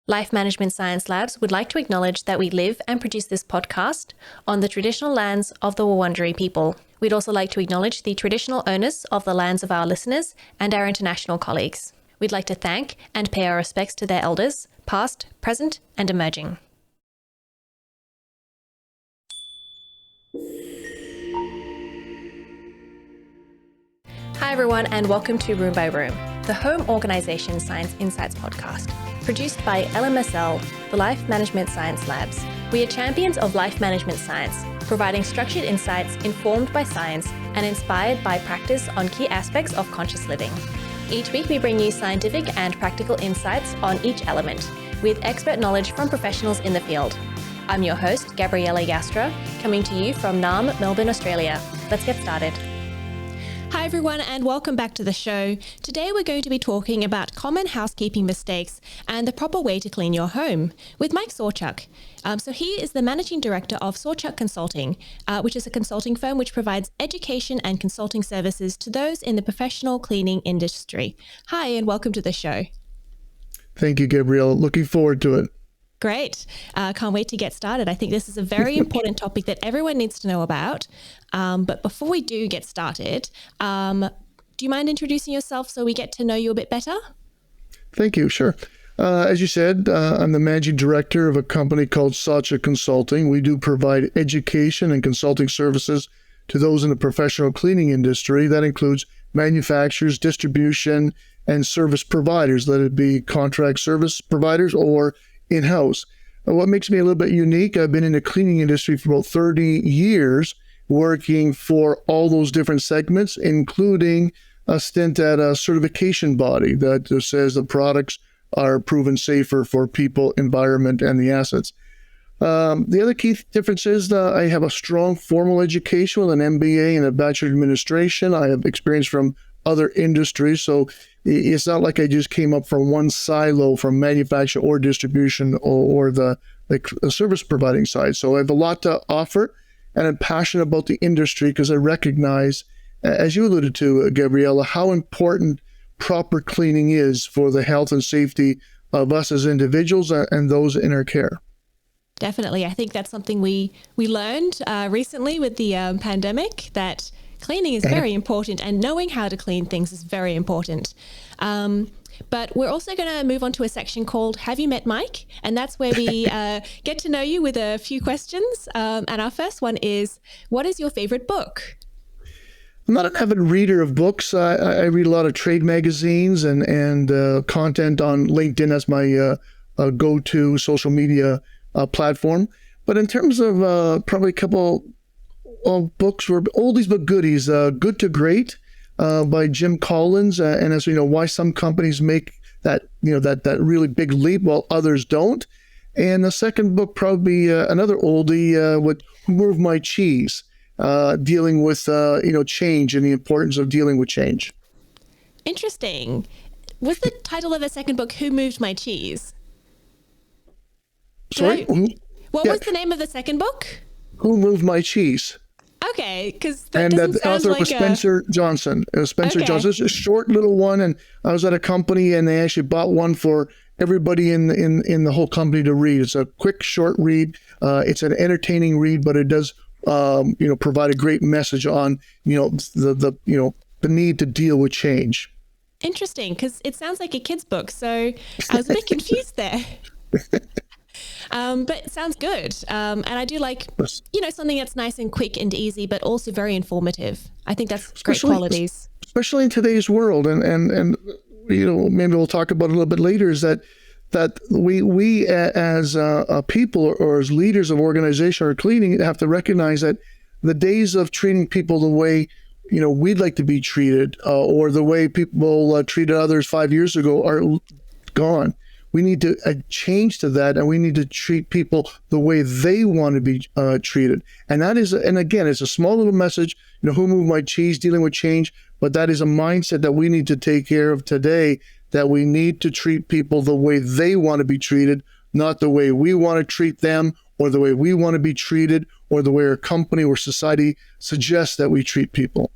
Life Management Science Labs would like to acknowledge that we live and produce this podcast on the traditional lands of the Wurundjeri people. We'd also like to acknowledge the traditional owners of the lands of our listeners and our international colleagues. We'd like to thank and pay our respects to their elders, past, present, and emerging. Hi everyone, and welcome to Room by Room, the Home Organisation Science Insights podcast, produced by LMSL, the Life Management Science Labs. We are champions of life management science, providing structured insights informed by science and inspired by practice on key aspects of conscious living. Each week we bring you scientific and practical insights on each element, with expert knowledge from professionals in the field. I'm your host, Gabriella Joustra, coming to you from Naarm, Melbourne, Australia. Let's get started. Hi everyone, and welcome back to the show. Today we're going to be talking about common housekeeping mistakes and the proper way to clean your home with Mike Sawchuk. So he is the Managing Director of Sawchuk Consulting, which is a consulting firm which provides education and consulting services to those in the professional cleaning industry. Hi, and welcome to the show. Thank you, Gabrielle. Looking forward to it. Great. Can't wait to get started. I think this is a very important topic that everyone needs to know about. But before we do get started, do you mind introducing yourself so we get to know you a bit better? Thank you. Sure. As you said, I'm the managing director of a company called Sawchuk Consulting. We do provide education and consulting services to those in the professional cleaning industry. That includes manufacturers, distribution, and service providers, let it be contract service providers or in-house. What makes me a little bit unique, I've been in the cleaning industry for about 30 years, working for all those different segments, including a stint at a certification body that says the products are proven safer for people, environment, and the assets. The other key difference is that I have a strong formal education with an MBA and a Bachelor of Administration. I have experience from other industries, so it's not like I just came up from one silo from manufacture or distribution or the service providing side. So I have a lot to offer, and I'm passionate about the industry because I recognize, as you alluded to, Gabriella, how important proper cleaning is for the health and safety of us as individuals and those in our care. Definitely. I think that's something we learned recently with the pandemic, that cleaning is very important, and knowing how to clean things is very important. But we're also going to move on to a section called Have You Met Mike? And that's where we get to know you with a few questions. And our first one is, what is your favorite book? I'm not an avid reader of books. I read a lot of trade magazines and content on LinkedIn as my go-to social media platform. But in terms of probably a couple books were oldies but goodies. Good to Great by Jim Collins, and as you know, why some companies make that that really big leap while others don't. And the second book, probably another oldie, with Who Moved My Cheese, dealing with change and the importance of dealing with change. Interesting. Was the title of the second book Who Moved My Cheese? Sorry? What was the name of the second book? Who Moved My Cheese? Okay, because that doesn't sound author like was Spencer Johnson. Spencer Johnson. It's a short little one, and I was at a company, and they actually bought one for everybody in the whole company to read. It's a quick, short read. It's an entertaining read, but it does provide a great message on the need to deal with change. Interesting, because it sounds like a kid's book, so I was a bit confused there. But it sounds good. And I do like, something that's nice and quick and easy, but also very informative. I think that's great qualities. Especially in today's world. And maybe we'll talk about it a little bit later, is that we as a people or as leaders of organization or cleaning have to recognize that the days of treating people the way, we'd like to be treated or the way people treated others 5 years ago are gone. We need to change to that, and we need to treat people the way they want to be treated. And that is, and again, it's a small little message, who moved my cheese, dealing with change, but that is a mindset that we need to take care of today, that we need to treat people the way they want to be treated, not the way we want to treat them or the way we want to be treated or the way our company or society suggests that we treat people.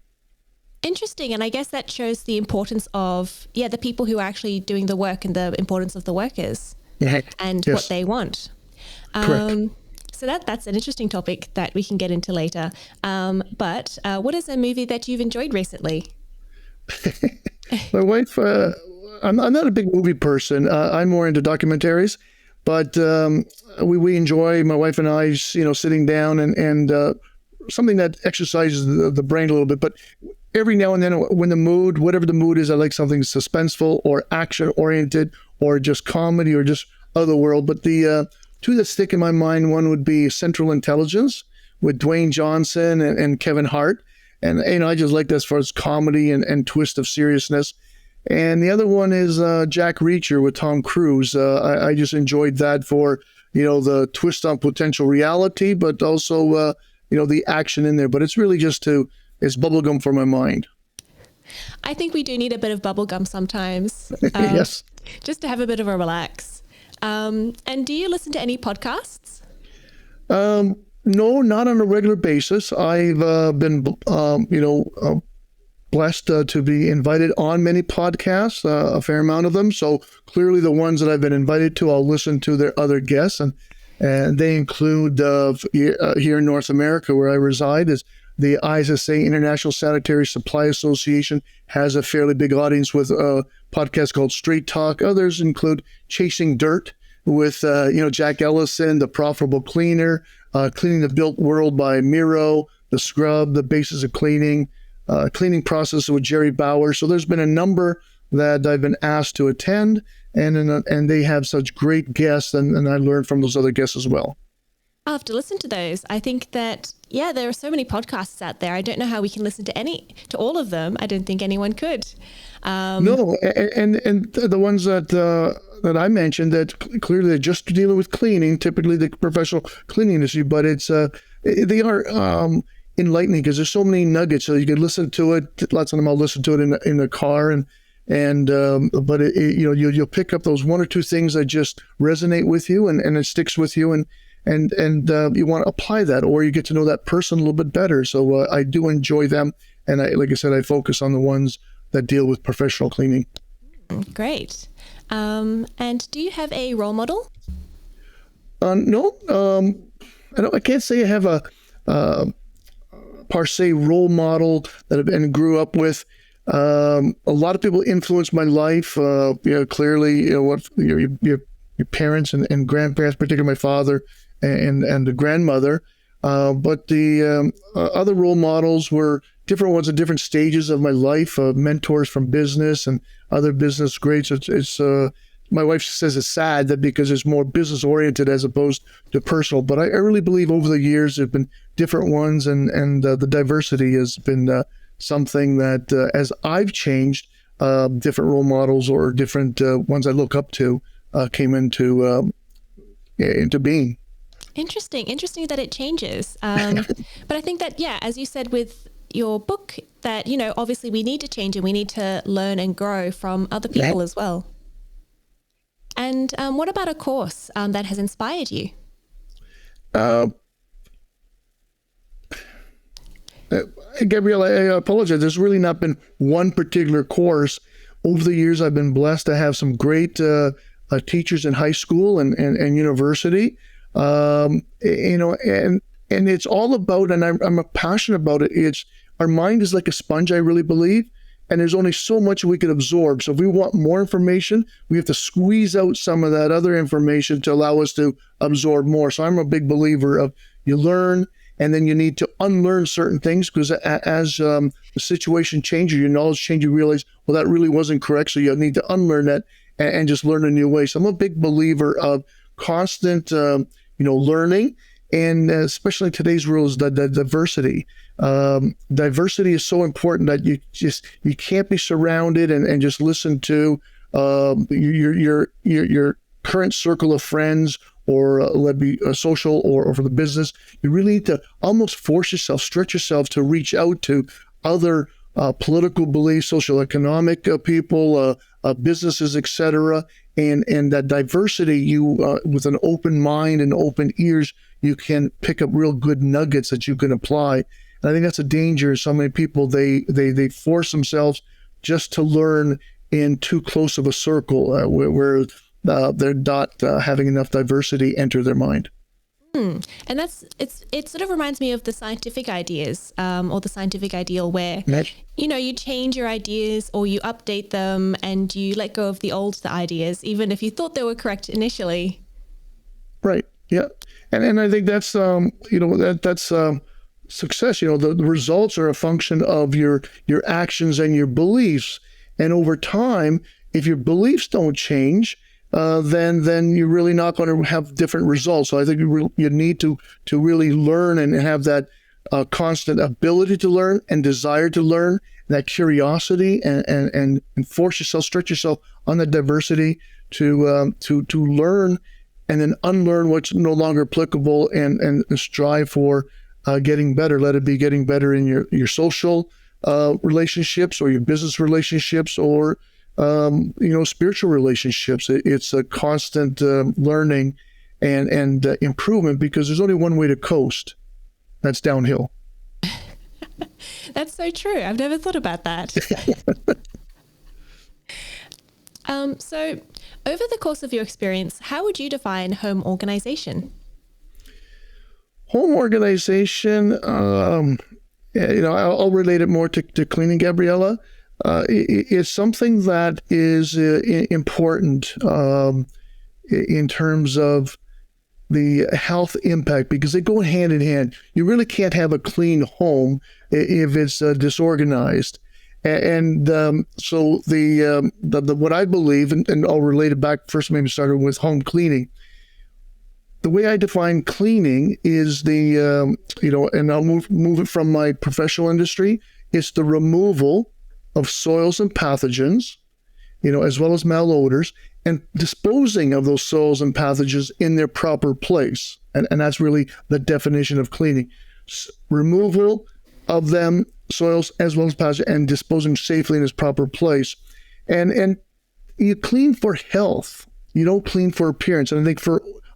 Interesting. And I guess that shows the importance of, the people who are actually doing the work and the importance of the workers. and Yes. what they want. Correct. So that's an interesting topic that we can get into later. But what is a movie that you've enjoyed recently? My wife, I'm not a big movie person. I'm more into documentaries, but we enjoy, my wife and I, sitting down and something that exercises the brain a little bit. But every now and then, whatever the mood is, I like something suspenseful or action oriented or just comedy or just otherworld. But the two that stick in my mind, one would be Central Intelligence with Dwayne Johnson and Kevin Hart. And, I just like that as far as comedy and twist of seriousness. And the other one is Jack Reacher with Tom Cruise. I just enjoyed that for, the twist on potential reality, but also, the action in there. But it's really just it's bubblegum for my mind. I think we do need a bit of bubblegum sometimes. Yes. Just to have a bit of a relax. And do you listen to any podcasts? No, not on a regular basis. I've been, blessed to be invited on many podcasts, a fair amount of them. So clearly the ones that I've been invited to, I'll listen to their other guests. And they include, here in North America where I reside, is the ISSA, International Sanitary Supply Association, has a fairly big audience with a podcast called Straight Talk. Others include Chasing Dirt with, Jack Ellison, The Profitable Cleaner, Cleaning the Built World by Miro, The Scrub, The Basis of Cleaning, Cleaning Process with Jerry Bauer. So there's been a number that I've been asked to attend, and they have such great guests, and I learned from those other guests as well. I'll have to listen to those. I think that, there are so many podcasts out there. I don't know how we can listen to all of them. I don't think anyone could. No, and the ones that I mentioned that clearly they're just dealing with cleaning, typically the professional cleaning industry, but they are enlightening because there's so many nuggets. So you can listen to it. Lots of them I'll listen to it in the car, but you'll pick up those one or two things that just resonate with you, and it sticks with you, and you want to apply that, or you get to know that person a little bit better. So I do enjoy them, and like I said, I focus on the ones that deal with professional cleaning. Great. And do you have a role model? No, I can't say I have a per se role model that I've grew up with. A lot of people influenced my life. Clearly, what your parents and grandparents, particularly my father and the grandmother. But the other role models were different ones at different stages of my life. Mentors from business and other business greats. It's my wife says it's sad that because it's more business oriented as opposed to personal. But I really believe over the years there've been different ones, and the diversity has been something that as I've changed, different role models or different ones I look up to came into being. Interesting that it changes. But I think that, as you said with your book, that, obviously we need to change and we need to learn and grow from other people as well. And what about a course that has inspired you? Gabriella, I apologize. There's really not been one particular course. Over the years, I've been blessed to have some great teachers in high school and university. And it's all about, and I'm passionate about it. Our mind is like a sponge, I really believe. And there's only so much we could absorb. So if we want more information, we have to squeeze out some of that other information to allow us to absorb more. So I'm a big believer of you learn, and then you need to unlearn certain things, because as the situation changes, your knowledge changes, you realize, well, that really wasn't correct. So you need to unlearn that and just learn a new way. So I'm a big believer of constant, learning, and especially in today's world is the diversity. Diversity is so important that you can't be surrounded and just listen to your current circle of friends, or let it be social or for the business. You really need to almost force yourself, stretch yourself to reach out to other political beliefs, social economic people, businesses, etc. And that diversity, you with an open mind and open ears, you can pick up real good nuggets that you can apply. And I think that's a danger. So many people, they force themselves just to learn in too close of a circle, where they're not having enough diversity enter their mind. And it sort of reminds me of the scientific ideas or the scientific ideal where, you change your ideas or you update them and you let go of the old ideas, even if you thought they were correct initially. Right. Yeah. And I think that's, that's success. The results are a function of your actions and your beliefs. And over time, if your beliefs don't change, then you're really not going to have different results. So I think you need to really learn and have that constant ability to learn and desire to learn, that curiosity, and stretch yourself on that diversity to learn and then unlearn what's no longer applicable and strive for getting better. Let it be getting better in your social relationships or your business relationships or spiritual relationships. It's a constant learning and improvement, because there's only one way to coast. That's downhill. That's so true. I've never thought about that. So over the course of your experience, how would you define home organization? Home organization, I'll relate it more to cleaning, Gabriella. It's something that is important in terms of the health impact, because they go hand in hand. You really can't have a clean home if it's disorganized. And so the what I believe, and I'll relate it back first, maybe started with home cleaning. The way I define cleaning is and I'll move it from my professional industry. It's the removal of soils and pathogens, as well as malodors, and disposing of those soils and pathogens in their proper place. And that's really the definition of cleaning. Removal of them, soils as well as pathogens, and disposing safely in its proper place. And you clean for health. You don't clean for appearance. And I think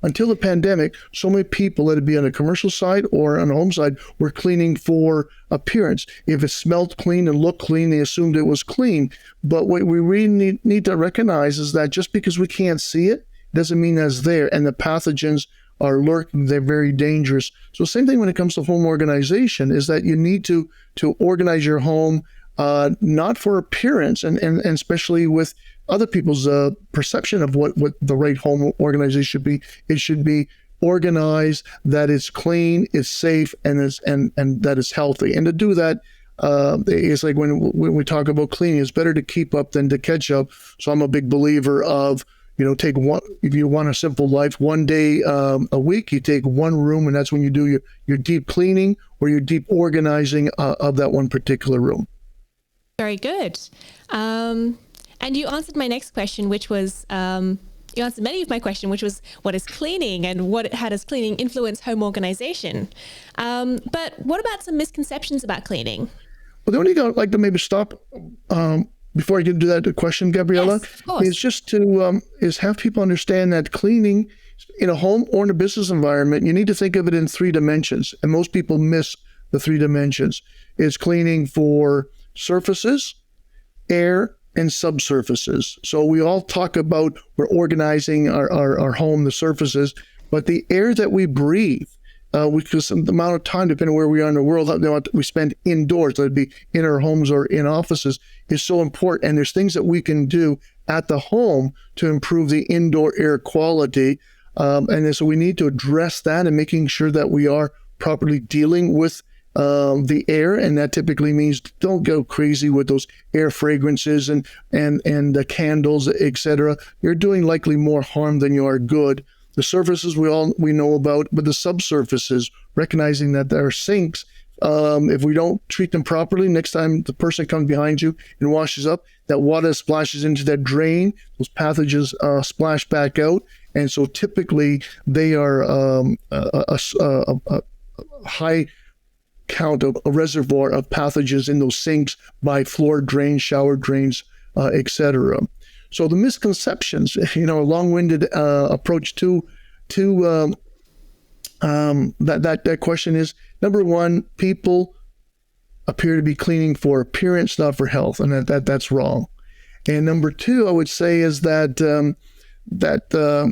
until the pandemic, so many people, let it be on a commercial side or on a home side, were cleaning for appearance. If it smelled clean and looked clean, they assumed it was clean. But what we really need to recognize is that just because we can't see it, doesn't mean that's there. And the pathogens are lurking. They're very dangerous. So same thing when it comes to home organization, is that you need to organize your home, not for appearance, and especially with other people's perception of what the right home organization should be. It should be organized, that it's clean, it's safe, and that it's healthy. And to do that, it's like when we talk about cleaning, it's better to keep up than to catch up. So I'm a big believer of, take one, if you want a simple life, one day a week, you take one room, and that's when you do your deep cleaning or your deep organizing of that one particular room. Very good. And you answered my next question, which was, you answered many of my question, which was, what is cleaning and how does cleaning influence home organization? But what about some misconceptions about cleaning? Well, the only thing I'd like to maybe stop before I get into that question, Gabriella, yes, is just to have people understand that cleaning in a home or in a business environment, you need to think of it in 3 dimensions. And most people miss the 3 dimensions. It's cleaning for surfaces, air, and subsurfaces. So we all talk about we're organizing our home, the surfaces, but the air that we breathe, because the amount of time, depending on where we are in the world, that we spend indoors, whether it be in our homes or in offices, is so important. And there's things that we can do at the home to improve the indoor air quality. And so we need to address that and making sure that we are properly dealing with the air, and that typically means don't go crazy with those air fragrances and the candles, etc. You're doing likely more harm than you are good. The surfaces we know about, but the subsurfaces, recognizing that there are sinks. If we don't treat them properly, next time the person comes behind you and washes up, that water splashes into that drain, those pathogens splash back out, and so typically they are a high count of a reservoir of pathogens in those sinks by floor drains, shower drains, etc. So the misconceptions, a long-winded approach to that question is, number one, people appear to be cleaning for appearance, not for health, and that's wrong. And number two, I would say, is that the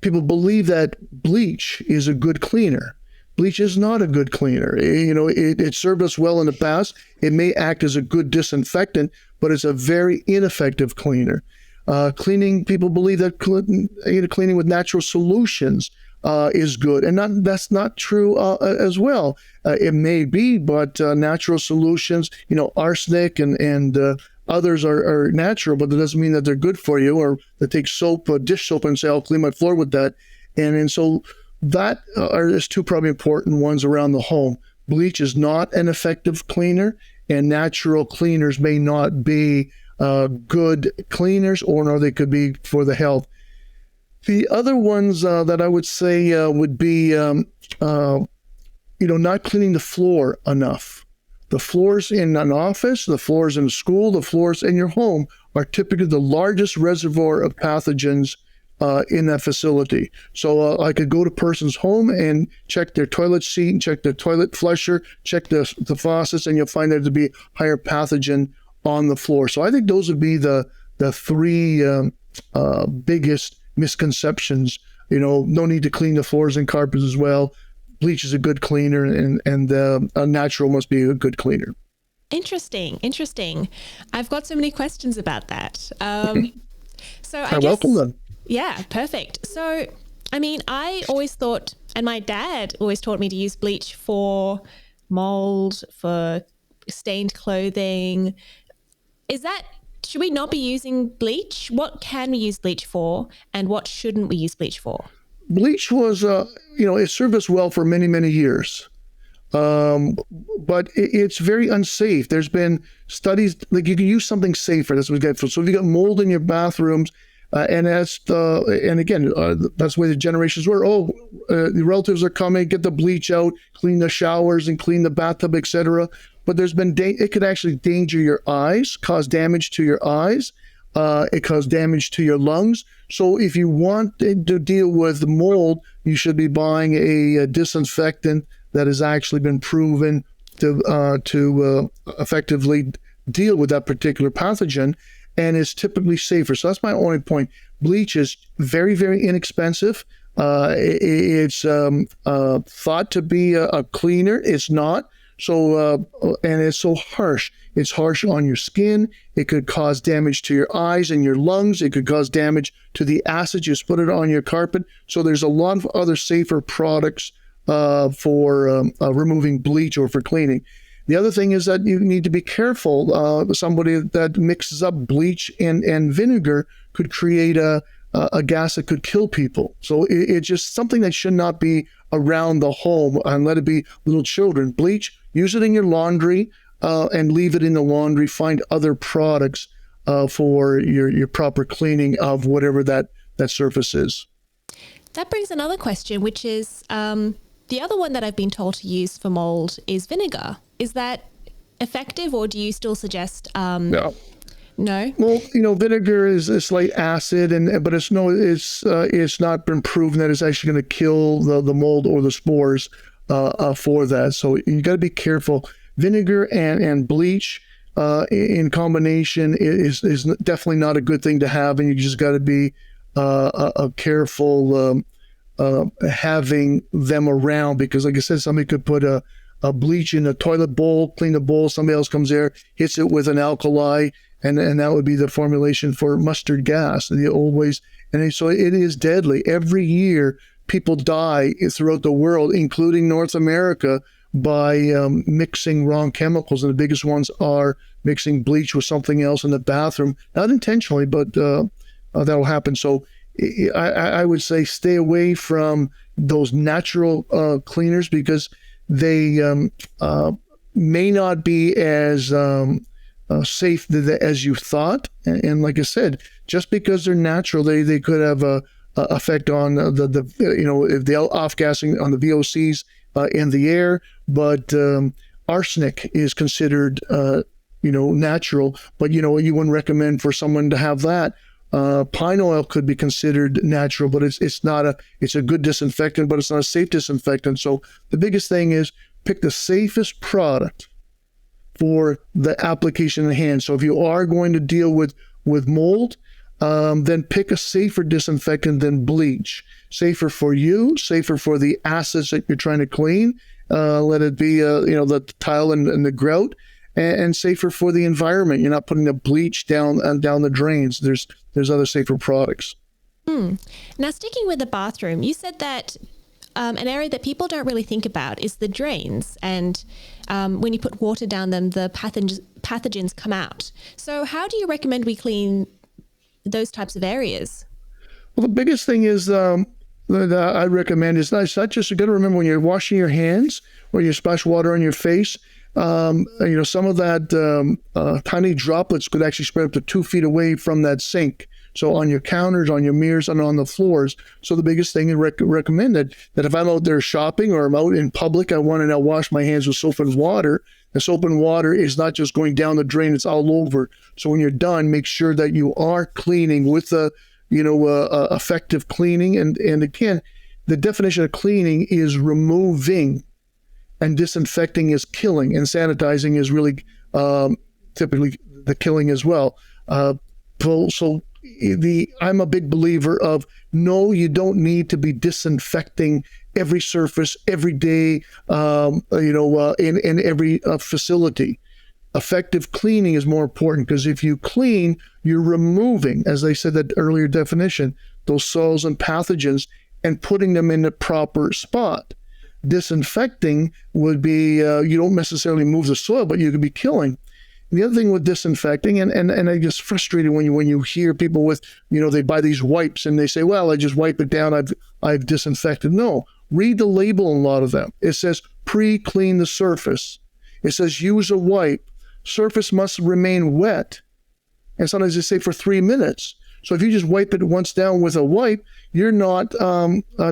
people believe that bleach is a good cleaner. Bleach is not a good cleaner. It served us well in the past. It may act as a good disinfectant, but it's a very ineffective cleaner. People believe that cleaning with natural solutions is good, and that's not true as well. It may be, but natural solutions, arsenic and others are natural, but that doesn't mean that they're good for you. Or they take soap, dish soap, and say, "I'll clean my floor with that," and so that is two probably important ones around the home. Bleach is not an effective cleaner, and natural cleaners may not be good cleaners, or they could be for the health. The other ones that I would say would be, not cleaning the floor enough. The floors in an office, the floors in a school, the floors in your home are typically the largest reservoir of pathogens in that facility. So I could go to a person's home and check their toilet seat, and check their toilet flusher, check the faucets, and you'll find there to be higher pathogen on the floor. So I think those would be the three biggest misconceptions. No need to clean the floors and carpets as well. Bleach is a good cleaner, and a natural must be a good cleaner. Interesting. I've got so many questions about that. So I welcome them. Yeah, perfect. So, I always thought, and my dad always taught me to use bleach for mold, for stained clothing. Should we not be using bleach? What can we use bleach for, and what shouldn't we use bleach for? Bleach was, it served us well for many, many years. But it's very unsafe. There's been studies, like you can use something safer. That's what we get. So if you got mold in your bathrooms, and that's the way the generations were. The relatives are coming, get the bleach out, clean the showers and clean the bathtub, etc. But there's been it could actually danger your eyes, cause damage to your eyes. It caused damage to your lungs. So if you want to deal with mold, you should be buying a disinfectant that has actually been proven to effectively deal with that particular pathogen, and is typically safer. So that's my only point. Bleach is very, very inexpensive. It's thought to be a cleaner. It's not. So, and it's so harsh. It's harsh on your skin. It could cause damage to your eyes and your lungs. It could cause damage to the acid. You put it on your carpet. So there's a lot of other safer products for removing bleach or for cleaning. The other thing is that you need to be careful. Somebody that mixes up bleach and vinegar could create a gas that could kill people. So it's just something that should not be around the home, and let it be little children. Bleach, use it in your laundry and leave it in the laundry. Find other products for your proper cleaning of whatever that surface is. That brings another question, which is the other one that I've been told to use for mold is vinegar. Is that effective, or do you still suggest no? Well, vinegar is like acid, but it's not been proven that it's actually going to kill the mold or the spores for that. So you got to be careful. Vinegar and bleach in combination is definitely not a good thing to have, and you just got to be careful having them around, because, like I said, somebody could put a bleach in a toilet bowl, clean the bowl, somebody else comes there, hits it with an alkali, and that would be the formulation for mustard gas, the old ways. And so it is deadly. Every year, people die throughout the world, including North America, by mixing wrong chemicals. And the biggest ones are mixing bleach with something else in the bathroom, not intentionally, but that'll happen. So I would say stay away from those natural cleaners, because they may not be as safe as you thought. And like I said, just because they're natural, they could have a effect on the off-gassing on the VOCs in the air. But arsenic is considered natural, but you wouldn't recommend for someone to have that. Pine oil could be considered natural, but it's a good disinfectant, but it's not a safe disinfectant. So the biggest thing is pick the safest product for the application in hand. So if you are going to deal with mold, then pick a safer disinfectant than bleach. Safer for you, safer for the assets that you're trying to clean. Let it be, the tile and the grout, and safer for the environment. You're not putting the bleach down the drains. There's other safer products. Now, sticking with the bathroom, you said that an area that people don't really think about is the drains. And when you put water down them, the pathogens come out. So how do you recommend we clean those types of areas? Well, the biggest thing is that I recommend is not just, you got to remember when you're washing your hands or you splash water on your face, some of that tiny droplets could actually spread up to 2 feet away from that sink. So on your counters, on your mirrors, and on the floors. So the biggest thing is recommended that if I'm out there shopping or I'm out in public, I want to now wash my hands with soap and water. The soap and water is not just going down the drain, it's all over. So when you're done, make sure that you are cleaning with effective cleaning. And again, the definition of cleaning is removing, and disinfecting is killing, and sanitizing is really typically the killing as well. I'm a big believer of no, you don't need to be disinfecting every surface every day, in every facility. Effective cleaning is more important, because if you clean, you're removing, as I said that earlier definition, those soils and pathogens and putting them in the proper spot. Disinfecting would be, you don't necessarily move the soil, but you could be killing. The other thing with disinfecting, and I get frustrated when you hear people with, they buy these wipes and they say, well, I just wipe it down, I've disinfected. No, read the label on a lot of them. It says pre-clean the surface. It says use a wipe. Surface must remain wet. And sometimes they say for 3 minutes. So if you just wipe it once down with a wipe, you're not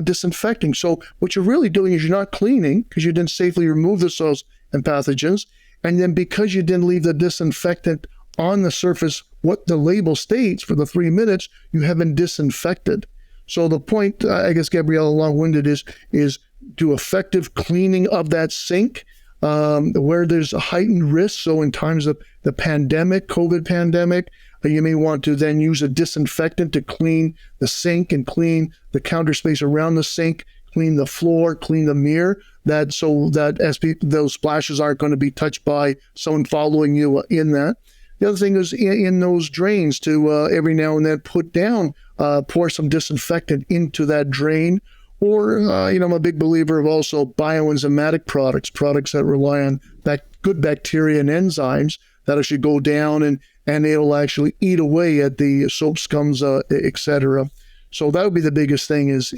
disinfecting. So what you're really doing is you're not cleaning, because you didn't safely remove the soils and pathogens. And then because you didn't leave the disinfectant on the surface, what the label states for the 3 minutes, you haven't disinfected. So the point, I guess, Gabriella, long-winded is do effective cleaning of that sink where there's a heightened risk. So in times of the pandemic, COVID pandemic, you may want to then use a disinfectant to clean the sink and clean the counter space around the sink, clean the floor, clean the mirror, so that as those splashes aren't going to be touched by someone following you in that. The other thing is in those drains to every now and then pour some disinfectant into that drain. Or, I'm a big believer of also bioenzymatic products that rely on that good bacteria and enzymes that actually go down and it'll actually eat away at the soap scums, etc. So that would be the biggest thing is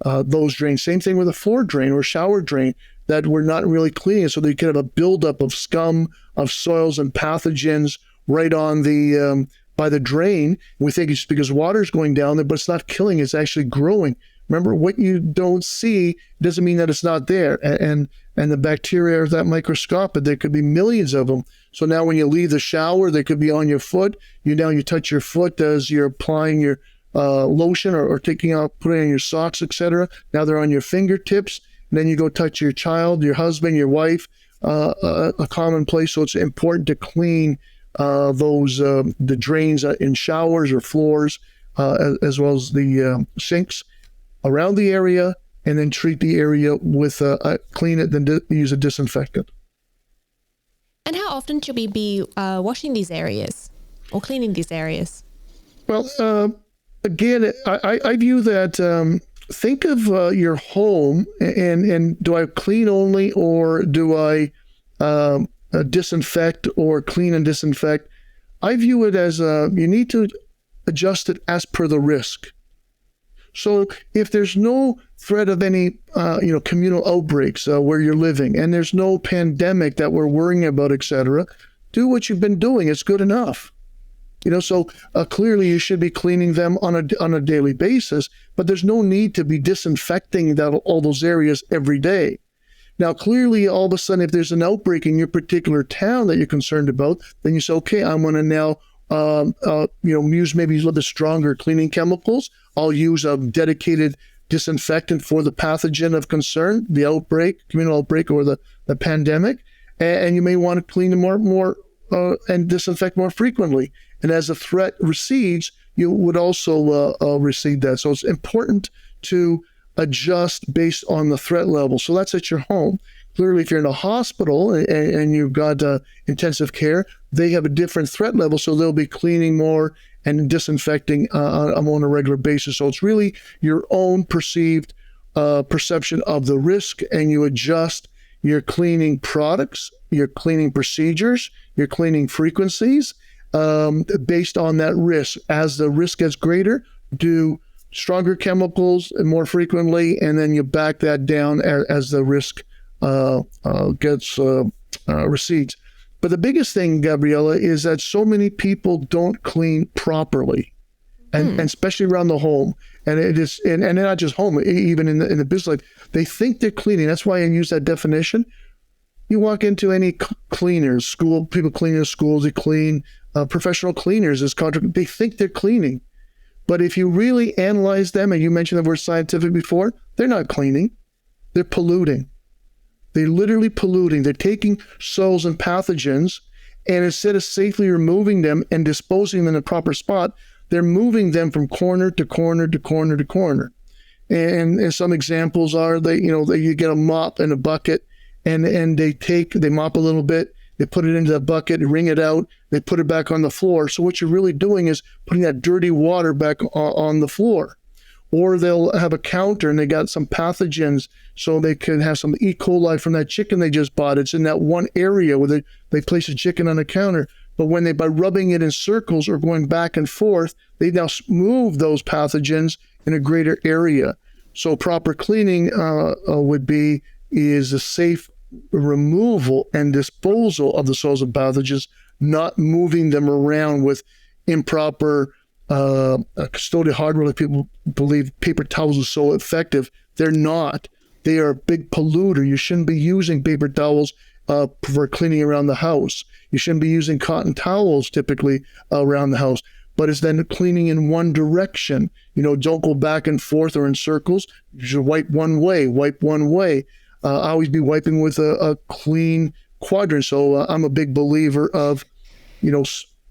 those drains. Same thing with a floor drain or shower drain that we're not really cleaning, so that you can have a buildup of scum, of soils and pathogens right on the by the drain. We think it's because water's going down there, but it's not killing, it's actually growing. Remember, what you don't see doesn't mean that it's not there. And the bacteria are that microscopic. There could be millions of them. So now when you leave the shower, they could be on your foot. You touch your foot as you're applying your lotion or taking out, putting on your socks, etc. Now they're on your fingertips. And then you go touch your child, your husband, your wife, a common place. So it's important to clean the drains in showers or floors, as well as the sinks around the area, and then treat the area with clean it, then use a disinfectant. And how often should we be washing these areas or cleaning these areas? Well, again, I view that, think of your home and do I clean only, or do I disinfect or clean and disinfect? I view it as you need to adjust it as per the risk. So if there's no threat of any, communal outbreaks where you're living, and there's no pandemic that we're worrying about, etc., do what you've been doing. It's good enough. So clearly you should be cleaning them on a daily basis, but there's no need to be disinfecting all those areas every day. Now, clearly, all of a sudden, if there's an outbreak in your particular town that you're concerned about, then you say, okay, I'm going to now use maybe a little bit stronger cleaning chemicals. I'll use a dedicated disinfectant for the pathogen of concern, the outbreak, communal outbreak, or the pandemic. And you may want to clean them more and disinfect more frequently. And as the threat recedes, you would also receive that. So it's important to adjust based on the threat level. So that's at your home. Clearly, if you're in a hospital and you've got intensive care, they have a different threat level, so they'll be cleaning more and disinfecting on a regular basis. So it's really your own perceived perception of the risk, and you adjust your cleaning products, your cleaning procedures, your cleaning frequencies based on that risk. As the risk gets greater, do stronger chemicals more frequently, and then you back that down as the risk gets recedes. But the biggest thing, Gabriella, is that so many people don't clean properly, and especially around the home. And it is, and not just home, even in the business life, they think they're cleaning. That's why I use that definition. You walk into any cleaners, people cleaning schools, they clean, professional cleaners as contract, they think they're cleaning. But if you really analyze them, and you mentioned the word scientific before, they're not cleaning, they're polluting. They're literally polluting. They're taking soils and pathogens, and instead of safely removing them and disposing them in a proper spot, they're moving them from corner to corner to corner to corner. And some examples are you get a mop and a bucket, and they mop a little bit, they put it into the bucket, wring it out, they put it back on the floor. So what you're really doing is putting that dirty water back on the floor. Or they'll have a counter and they got some pathogens, so they can have some E. coli from that chicken they just bought. It's in that one area where they place a chicken on a counter. But by rubbing it in circles or going back and forth, they now move those pathogens in a greater area. So proper cleaning is a safe removal and disposal of the soils and pathogens, not moving them around with improper custodial hardware. Like people believe paper towels are so effective. They're not. They are a big polluter. You shouldn't be using paper towels for cleaning around the house. You shouldn't be using cotton towels typically around the house. But it's then cleaning in one direction. Don't go back and forth or in circles. You should wipe one way. Always be wiping with a clean quadrant. So I'm a big believer of,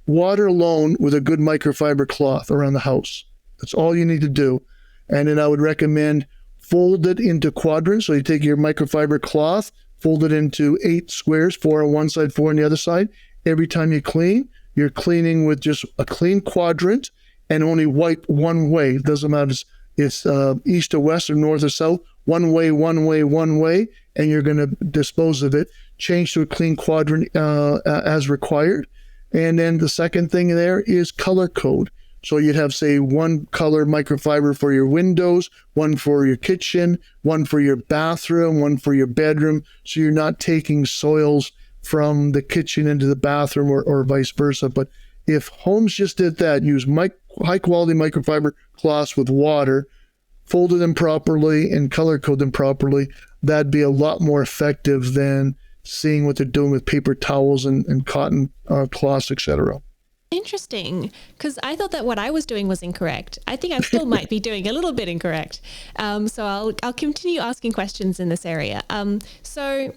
water alone with a good microfiber cloth around the house. That's all you need to do. And then I would recommend fold it into quadrants. So you take your microfiber cloth, fold it into 8 squares, 4 on one side, 4 on the other side. Every time you clean, you're cleaning with just a clean quadrant and only wipe one way. It doesn't matter if it's east or west or north or south. One way, and you're going to dispose of it. Change to a clean quadrant as required. And then the second thing there is color code. So you'd have, say, one color microfiber for your windows, one for your kitchen, one for your bathroom, one for your bedroom. So you're not taking soils from the kitchen into the bathroom or vice versa. But if homes just did that, use high quality microfiber cloths with water, folded them properly and color code them properly, that'd be a lot more effective than seeing what they're doing with paper towels and cotton cloths, etc. Interesting, because I thought that what I was doing was incorrect. I think I still might be doing a little bit incorrect. So I'll continue asking questions in this area. So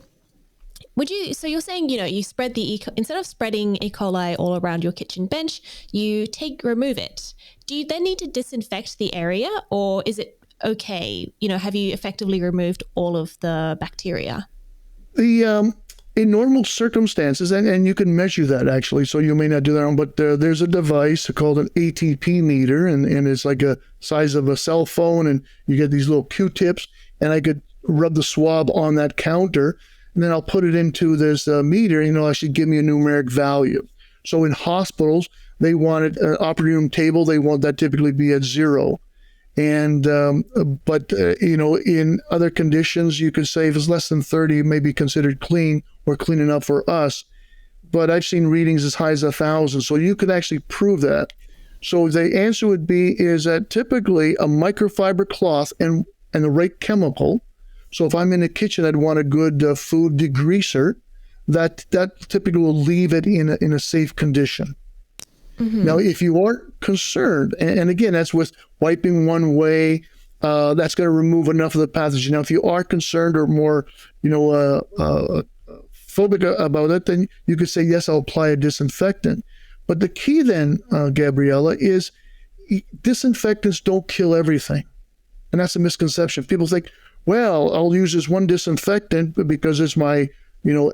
you're saying, you spread instead of spreading E. coli all around your kitchen bench, you remove it. Do you then need to disinfect the area, or is it okay? Have you effectively removed all of the bacteria? In normal circumstances, and you can measure that actually, so you may not do that, but there's a device called an ATP meter, and it's like a size of a cell phone, and you get these little Q-tips, and I could rub the swab on that counter, and then I'll put it into this meter, actually give me a numeric value. So in hospitals, they want it, operating room table, they want that typically be at 0. And, in other conditions, you could say if it's less than 30, it may be considered clean or clean enough for us. But I've seen readings as high as 1,000. So you could actually prove that. So the answer would be is that typically a microfiber cloth and the right chemical. So if I'm in the kitchen, I'd want a good food degreaser. That typically will leave it in a safe condition. Mm-hmm. Now, if you aren't concerned, and again, that's with wiping one way, that's going to remove enough of the pathogen. Now, if you are concerned or more, phobic about it, then you could say, yes, I'll apply a disinfectant. But the key then, Gabriella, is disinfectants don't kill everything. And that's a misconception. People think, well, I'll use this one disinfectant because it's my,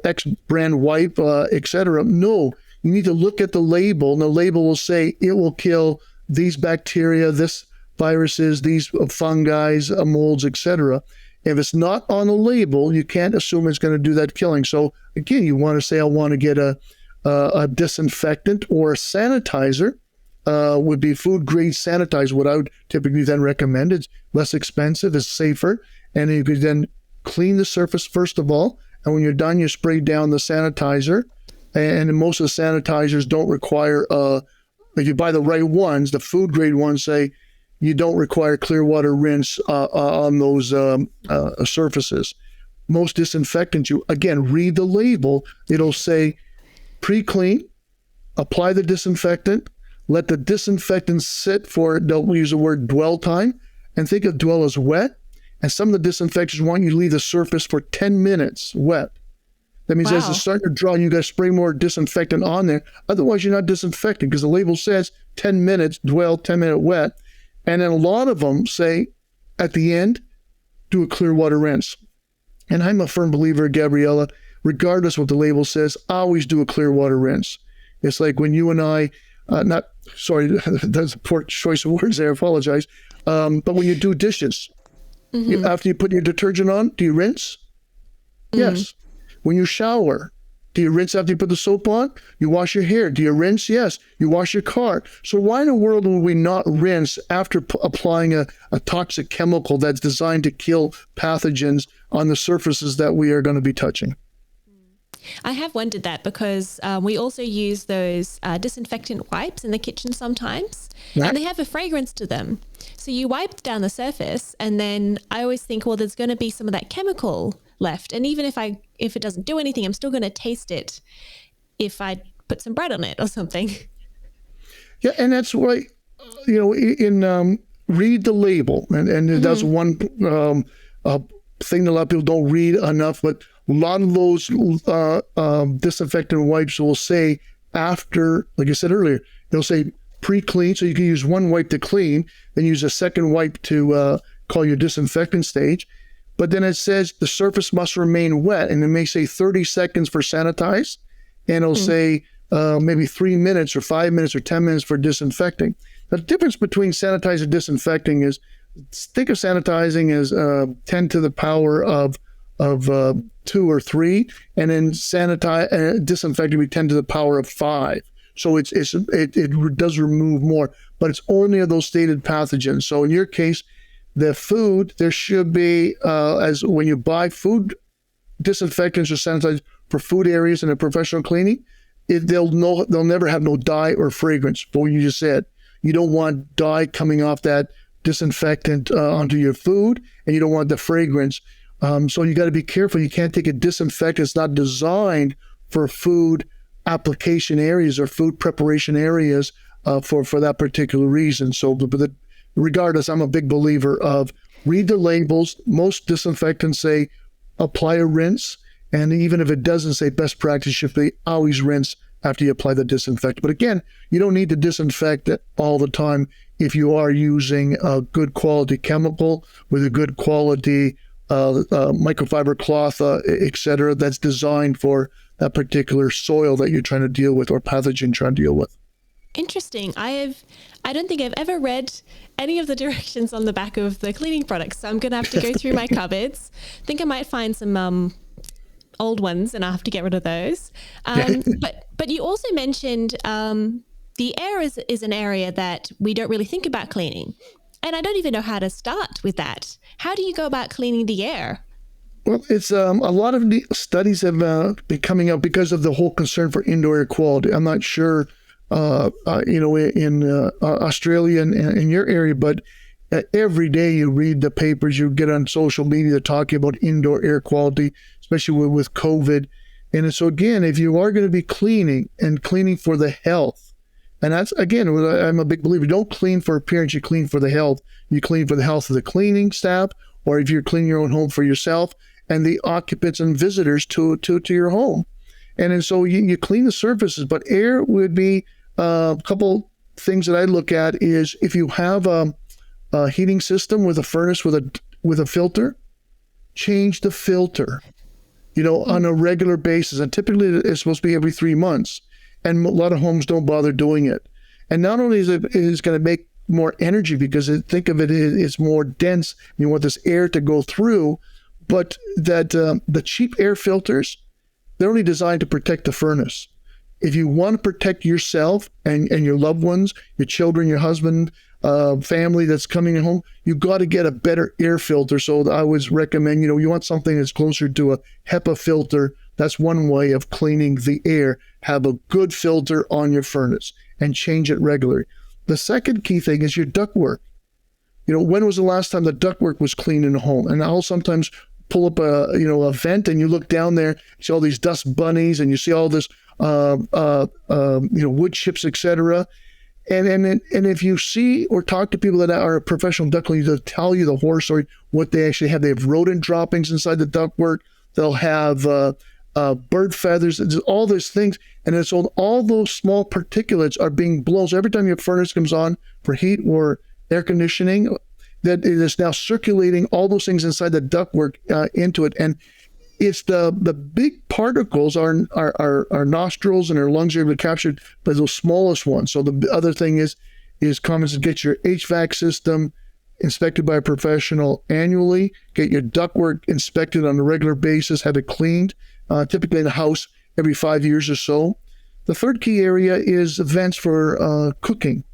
X brand wipe, etc. No, you need to look at the label, and the label will say it will kill these bacteria, this viruses, these fungi, molds, etc. If it's not on the label, you can't assume it's going to do that killing. So again, you want to say, I want to get a disinfectant or a sanitizer. Would be food grade sanitizer. What I would typically then recommend, it's less expensive, it's safer, and you could then clean the surface first of all, and when you're done, you spray down the sanitizer. And most of the sanitizers don't require, if you buy the right ones, the food grade ones say you don't require clear water rinse on those surfaces. Most disinfectants, you again read the label, it'll say pre-clean, apply the disinfectant, let the disinfectant sit for, they'll use the word dwell time, and think of dwell as wet. And some of the disinfectants want you to leave the surface for 10 minutes wet. That means as it's starting to dry, you got to spray more disinfectant on there. Otherwise, you're not disinfecting because the label says 10 minutes dwell, 10-minute wet. And then a lot of them say at the end, do a clear water rinse. And I'm a firm believer, Gabriella, regardless of what the label says, always do a clear water rinse. It's like when you and I, that's a poor choice of words there, I apologize. But when you do dishes, after you put your detergent on, do you rinse? Yes. When you shower, do you rinse after you put the soap on? You wash your hair. Do you rinse? Yes. You wash your car. So why in the world would we not rinse after applying a toxic chemical that's designed to kill pathogens on the surfaces that we are going to be touching? I have wondered that because we also use those disinfectant wipes in the kitchen sometimes, and they have a fragrance to them. So you wipe down the surface, and then I always think, well, there's going to be some of that chemical left. And even if it doesn't do anything, I'm still going to taste it if I put some bread on it or something. Yeah, and that's why, in read the label. And that's one thing that a lot of people don't read enough, but a lot of those disinfectant wipes will say after, like I said earlier, they'll say pre-clean, so you can use one wipe to clean, then use a second wipe to call your disinfectant stage. But then it says the surface must remain wet, and it may say 30 seconds for sanitize, and it'll say maybe 3 minutes or 5 minutes or 10 minutes for disinfecting. The difference between sanitize and disinfecting is, think of sanitizing as 10 to the power of 2 or 3, and then disinfecting would be 10 to the power of 5. So it does remove more, but it's only of those stated pathogens. So in your case, the food, there should be, as when you buy food disinfectants or sanitizers for food areas in a professional cleaning, they'll never have no dye or fragrance. But what you just said, you don't want dye coming off that disinfectant onto your food, and you don't want the fragrance. So you got to be careful. You can't take a disinfectant. It's not designed for food application areas or food preparation areas for that particular reason. So, but regardless, I'm a big believer of read the labels. Most disinfectants say apply a rinse, and even if it doesn't say best practice should be always rinse after you apply the disinfectant. But again, you don't need to disinfect it all the time if you are using a good quality chemical with a good quality microfiber cloth, etc., that's designed for that particular soil that you're trying to deal with or pathogen trying to deal with. Interesting. I don't think I've ever read any of the directions on the back of the cleaning products, so I'm going to have to go through my cupboards. I think I might find some old ones, and I'll have to get rid of those. But you also mentioned the air is an area that we don't really think about cleaning. And I don't even know how to start with that. How do you go about cleaning the air? Well, it's a lot of the studies have been coming out because of the whole concern for indoor air quality. I'm not sure, in Australia and in your area, but every day you read the papers, you get on social media talking about indoor air quality, especially with COVID. And so again, if you are going to be cleaning for the health, and that's, again, I'm a big believer, don't clean for appearance, you clean for the health. You clean for the health of the cleaning staff, or if you're cleaning your own home, for yourself and the occupants and visitors to your home. And so you clean the surfaces, but air would be a couple things that I look at is if you have a heating system with a furnace with a filter, change the filter, on a regular basis. And typically it's supposed to be every 3 months. And a lot of homes don't bother doing it. And not only is it going to make more energy because think of it's more dense. You want this air to go through, but that the cheap air filters, they're only designed to protect the furnace. If you want to protect yourself and your loved ones, your children, your husband, family that's coming home, you got to get a better air filter. So I would recommend, you want something that's closer to a HEPA filter. That's one way of cleaning the air. Have a good filter on your furnace and change it regularly. The second key thing is your ductwork. When was the last time the ductwork was cleaned in a home? And I'll sometimes pull up a vent and you look down there, you see all these dust bunnies and you see all this wood chips, etc. And if you see or talk to people that are professional duct cleaners, they'll tell you the horror story, what they actually have. They have rodent droppings inside the ductwork. They'll have bird feathers, all those things. And it's all those small particulates are being blown. So every time your furnace comes on for heat or air conditioning, that it is now circulating all those things inside the ductwork into it. And it's the big particles, our nostrils and our lungs are able to capture by those smallest ones. So the other thing is common to get your HVAC system inspected by a professional annually, get your ductwork inspected on a regular basis, have it cleaned, typically in the house every 5 years or so. The third key area is vents for cooking.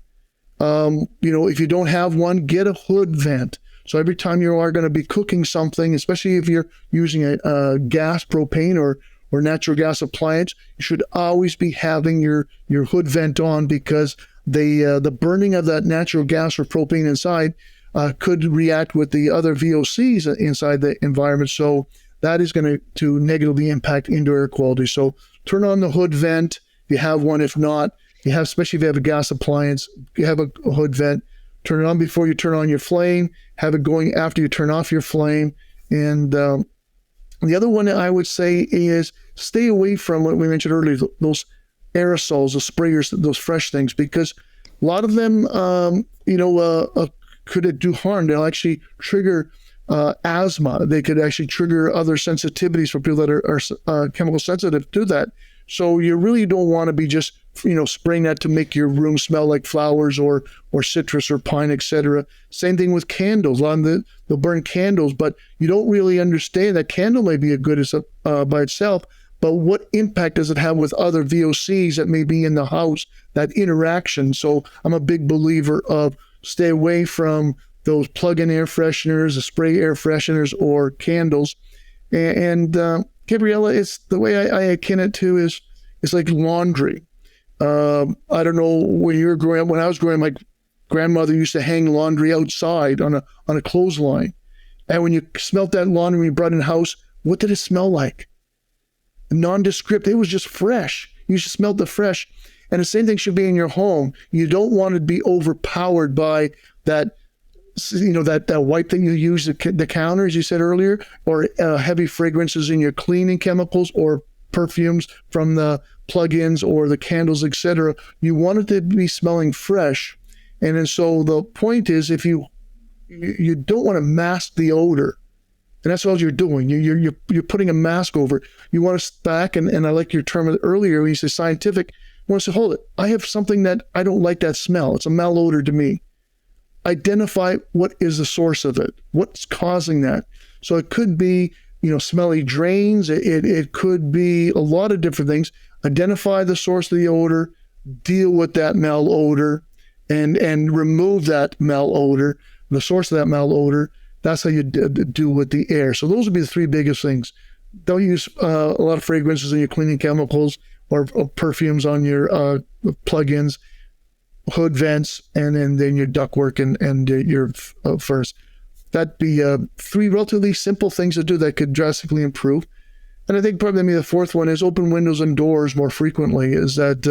If you don't have one, get a hood vent. So every time you are going to be cooking something, especially if you're using a gas, propane, or natural gas appliance, you should always be having your hood vent on because the burning of that natural gas or propane inside could react with the other VOCs inside the environment. So that is going to negatively impact indoor air quality. So turn on the hood vent if you have one. If not, especially if you have a gas appliance, you have a hood vent. Turn it on before you turn on your flame. Have it going after you turn off your flame. And the other one I would say is stay away from what we mentioned earlier, those aerosols, the sprayers, those fresh things, because a lot of them, could do harm. They'll actually trigger asthma. They could actually trigger other sensitivities for people that are chemical sensitive to that. So you really don't want to be just, spraying that to make your room smell like flowers or citrus or pine, etc. Same thing with candles. They'll burn candles, but you don't really understand that candle may be a good by itself, but what impact does it have with other VOCs that may be in the house, that interaction? So I'm a big believer of stay away from those plug-in air fresheners, the spray air fresheners, or candles. And Gabriella, it's the way I akin it to is it's like laundry. I don't know when you were growing up. When I was growing up, my grandmother used to hang laundry outside on a clothesline. And when you smelt that laundry when you brought it in the house, what did it smell like? Nondescript. It was just fresh. You should smell the fresh. And the same thing should be in your home. You don't want to be overpowered by that, that white thing you use, the counter, as you said earlier, or heavy fragrances in your cleaning chemicals or perfumes from the plug-ins or the candles, etc. You want it to be smelling fresh. And then so the point is, if you don't want to mask the odor, and that's all you're doing. You're putting a mask over it. You want to stack, and I like your term earlier when you say scientific. You want to say, hold it, I have something that I don't like that smell. It's a malodor to me. Identify what is the source of it. What's causing that? So it could be, smelly drains. It could be a lot of different things. Identify the source of the odor, deal with that malodor, and remove that malodor, the source of that malodor. That's how you do with the air. So those would be the three biggest things. Don't use a lot of fragrances in your cleaning chemicals or perfumes on your plug-ins, hood vents, and then your ductwork and your furnace. That'd be three relatively simple things to do that could drastically improve. And I think probably maybe the fourth one is open windows and doors more frequently. Is that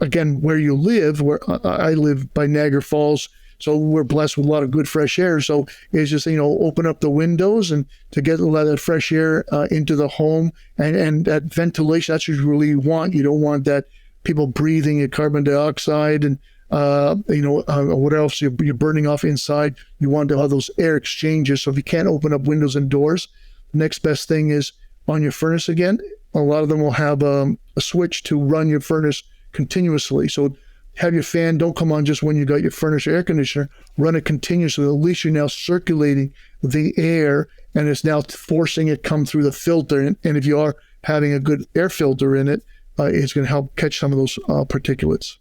again, where you live, where I live by Niagara Falls, so we're blessed with a lot of good fresh air. So it's just, open up the windows and to get a lot of that fresh air into the home and that ventilation. That's what you really want. You don't want that people breathing in carbon dioxide and what else you're burning off inside. You want to have those air exchanges. So if you can't open up windows and doors, the next best thing is on your furnace again. A lot of them will have a switch to run your furnace continuously. So have your fan, don't come on just when you got your furnace or air conditioner, run it continuously. At least you're now circulating the air and it's now forcing it come through the filter. And if you are having a good air filter in it, it's going to help catch some of those particulates.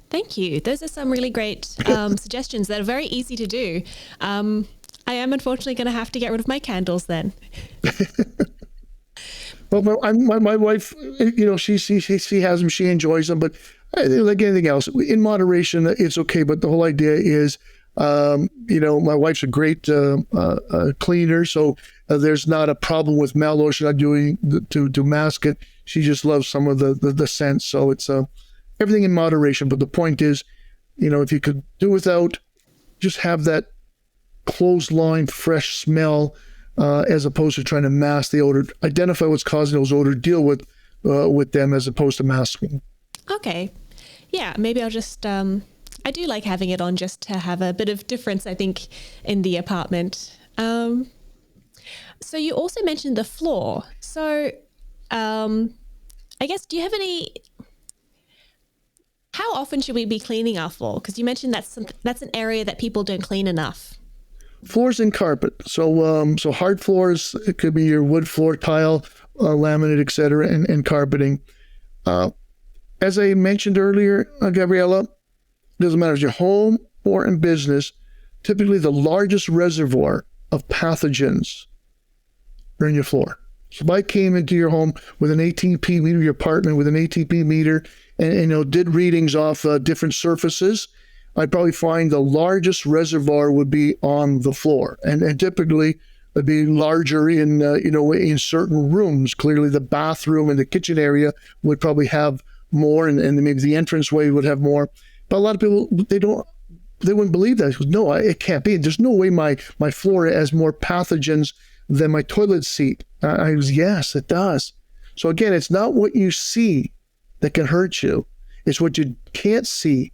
Thank you. Those are some really great suggestions that are very easy to do. I am unfortunately going to have to get rid of my candles then. Well, my wife, she has them, she enjoys them, but like anything else, in moderation, it's okay. But the whole idea is, my wife's a great cleaner, so there's not a problem with mallotion not doing to mask it. She just loves some of the scents, so it's everything in moderation. But the point is, if you could do without, just have that clothesline, fresh smell, as opposed to trying to mask the odor. Identify what's causing those odors, deal with them as opposed to masking. Okay. Yeah, maybe I'll just, I do like having it on just to have a bit of difference, I think, in the apartment. So you also mentioned the floor. So I guess, do you have how often should we be cleaning our floor? Because you mentioned that's an area that people don't clean enough. Floors and carpet. So hard floors, it could be your wood floor, tile, laminate, etc., and carpeting. As I mentioned earlier, Gabriella, it doesn't matter if you're home or in business, typically the largest reservoir of pathogens are in your floor. So if I came into your home with an ATP meter, your apartment with an ATP meter, and did readings off different surfaces, I'd probably find the largest reservoir would be on the floor, and typically it'd be larger in certain rooms. Clearly, the bathroom and the kitchen area would probably have more, and maybe the entranceway would have more. But a lot of people they wouldn't believe that. No, it can't be. There's no way my floor has more pathogens than my toilet seat. I was, yes, it does. So again, it's not what you see that can hurt you. It's what you can't see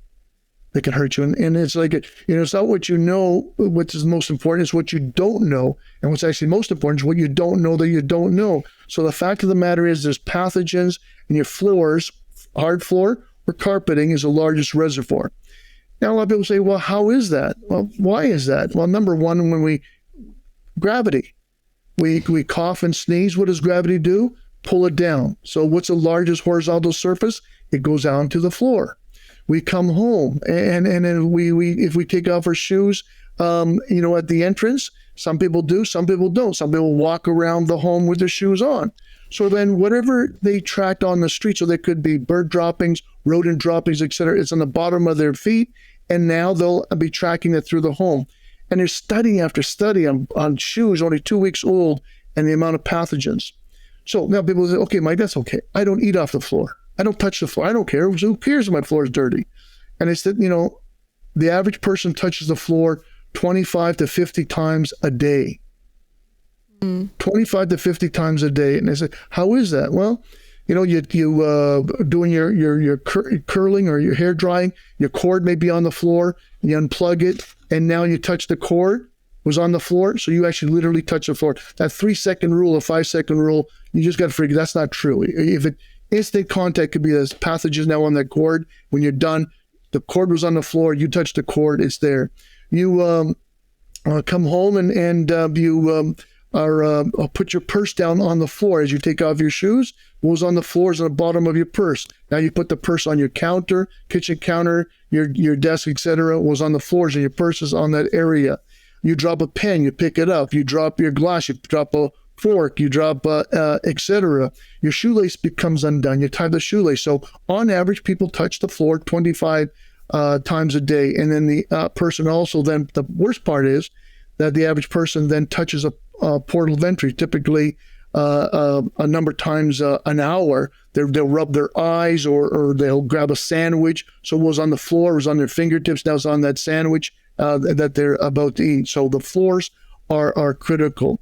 that can hurt you. And it's like, it's not what you know, which is most important. It's what you don't know. And what's actually most important is what you don't know that you don't know. So the fact of the matter is there's pathogens in your floors. Hard floor or carpeting is the largest reservoir. Now, a lot of people say, well, how is that? Well, why is that? Well, number one, gravity. We cough and sneeze. What does gravity do? Pull it down. So what's the largest horizontal surface? It goes down to the floor. We come home and then if we take off our shoes, at the entrance, some people do, some people don't. Some people walk around the home with their shoes on. So then whatever they tracked on the street, so there could be bird droppings, rodent droppings, etc., it's on the bottom of their feet, and now they'll be tracking it through the home. And there's study after study on shoes only 2 weeks old and the amount of pathogens. So now people say, okay, Mike, that's okay. I don't eat off the floor. I don't touch the floor. I don't care. Who cares if my floor is dirty? And it's that, the average person touches the floor 25 to 50 times a day. 25 to 50 times a day. And I said, how is that? Well, you doing your curling or your hair drying, your cord may be on the floor, you unplug it, and now you touch the cord, was on the floor, so you actually literally touch the floor. That 3-second rule or 5-second rule, you just got to figure that's not true. If instant contact could be there's pathogens now on that cord. When you're done, the cord was on the floor, you touch the cord, it's there. You come home and you put your purse down on the floor as you take off your shoes. What was on the floor is on the bottom of your purse. Now you put the purse on your counter, kitchen counter, your desk, etc. was on the floors, and your purse is on that area. You drop a pen, you pick it up. You drop your glass, you drop a fork, you drop etc. Your shoelace becomes undone. You tie the shoelace. So on average, people touch the floor 25 times a day. And then the person also then, the worst part is that the average person then touches a portal of entry, typically a number of times an hour. They'll rub their eyes or they'll grab a sandwich. So what was on the floor was on their fingertips. Now it's on that sandwich that they're about to eat. So the floors are critical.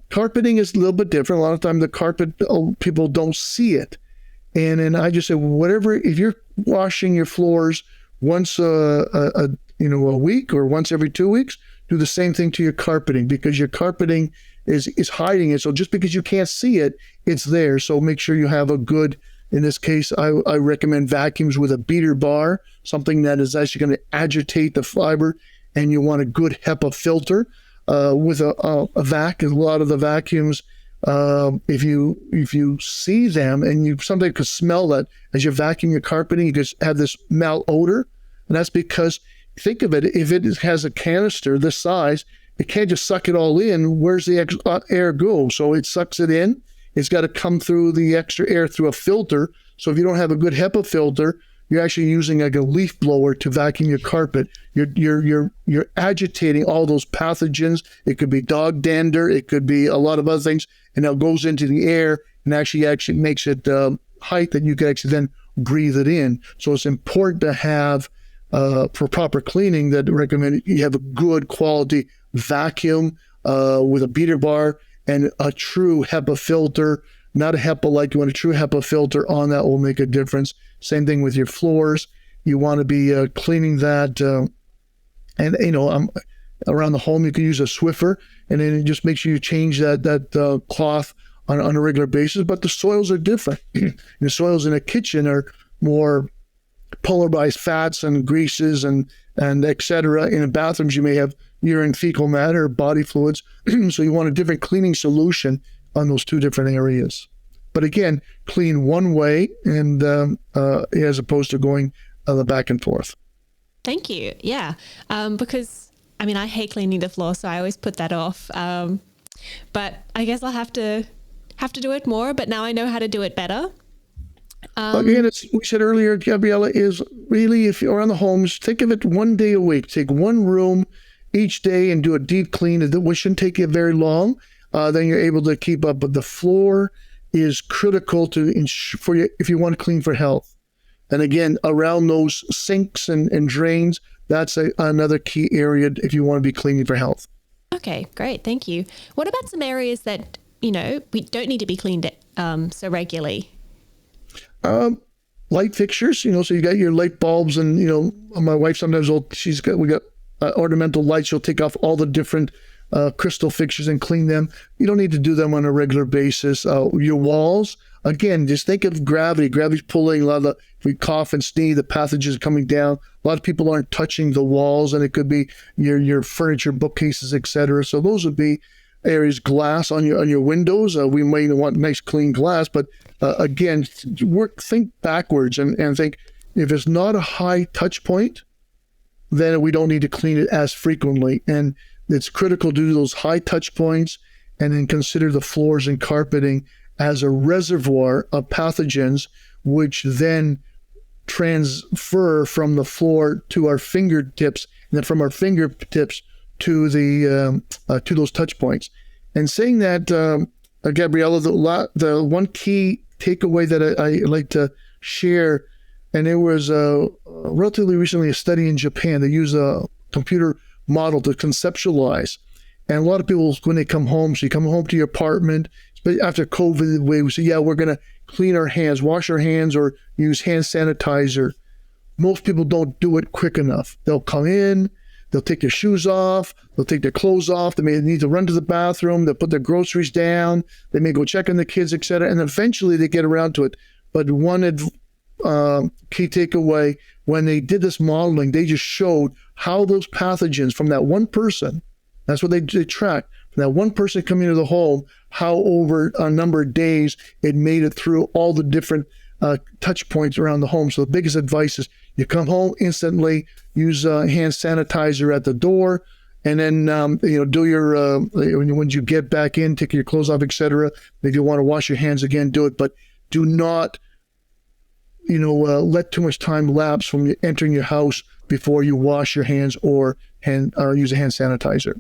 Carpeting is a little bit different. A lot of time the carpet, people don't see it. And then I just said, whatever, if you're washing your floors once a week or once every 2 weeks, do the same thing to your carpeting, because your carpeting is hiding it. So just because you can't see it, it's there. So make sure you have a good, in this case, I recommend vacuums with a beater bar, something that is actually going to agitate the fiber, and you want a good HEPA filter with a vac. A lot of the vacuums, if you see them, and you sometimes could smell that as you're vacuuming your carpeting, you just have this malodor, and that's because, think of it, if it has a canister this size, it can't just suck it all in. Where's the extra air go? So it sucks it in. It's got to come through the extra air through a filter. So if you don't have a good HEPA filter, you're actually using like a leaf blower to vacuum your carpet. You're agitating all those pathogens. It could be dog dander. It could be a lot of other things, and it goes into the air and actually makes it height that you can actually then breathe it in. So it's important to have for proper cleaning, that recommend you have a good quality vacuum with a beater bar and a true HEPA filter, not a HEPA light. You want a true HEPA filter on that, will make a difference. Same thing with your floors. You want to be cleaning that, around the home, you can use a Swiffer, and then it just make sure you change that cloth on a regular basis. But the soils are different. The soils in a kitchen are more polarized fats and greases and et cetera. In the bathrooms, you may have urine, fecal matter, body fluids. So you want a different cleaning solution on those two different areas. But again, clean one way, and as opposed to going back and forth. Thank you. Yeah, because I hate cleaning the floor, so I always put that off. But I guess I'll have to do it more. But now I know how to do it better. Again, as we said earlier, Gabriella, is really, if you're around the homes, think of it 1 day a week. Take one room each day and do a deep clean. It shouldn't take you very long. Then you're able to keep up. But the floor is critical for you if you want to clean for health. And again, around those sinks and drains, that's another key area if you want to be cleaning for health. Okay, great. Thank you. What about some areas that, we don't need to be cleaned so regularly? Light fixtures, so you got your light bulbs, and, my wife sometimes we got ornamental lights. She'll take off all the different crystal fixtures and clean them. You don't need to do them on a regular basis. Your walls, again, just think of gravity. Gravity's pulling a lot of if we cough and sneeze, the pathogens are coming down. A lot of people aren't touching the walls, and it could be your furniture, bookcases, etc. So those would be areas. Glass on your windows. We may want nice clean glass, but again, think backwards and think, if it's not a high touch point, then we don't need to clean it as frequently. And it's critical to do those high touch points, and then consider the floors and carpeting as a reservoir of pathogens, which then transfer from the floor to our fingertips, and then from our fingertips to to those touch points. And saying that, Gabriella, the one key takeaway that I like to share, and it was relatively recently a study in Japan. They use a computer model to conceptualize. And a lot of people, when they come home, so you come home to your apartment, after COVID, we say, yeah, we're going to clean our hands, wash our hands, or use hand sanitizer. Most people don't do it quick enough. They'll come in, they'll take their shoes off, they'll take their clothes off, they may need to run to the bathroom, they'll put their groceries down, they may go check on the kids, etc., and eventually they get around to it. But one key takeaway, when they did this modeling, they just showed how those pathogens from that one person, that's what they tracked, from that one person coming into the home, how over a number of days it made it through all the different touch points around the home. So the biggest advice is you come home instantly, use hand sanitizer at the door, and then do your when you get back in, take your clothes off, etc. If you want to wash your hands again, do it, but do not let too much time lapse from you entering your house before you wash your hands or use a hand sanitizer.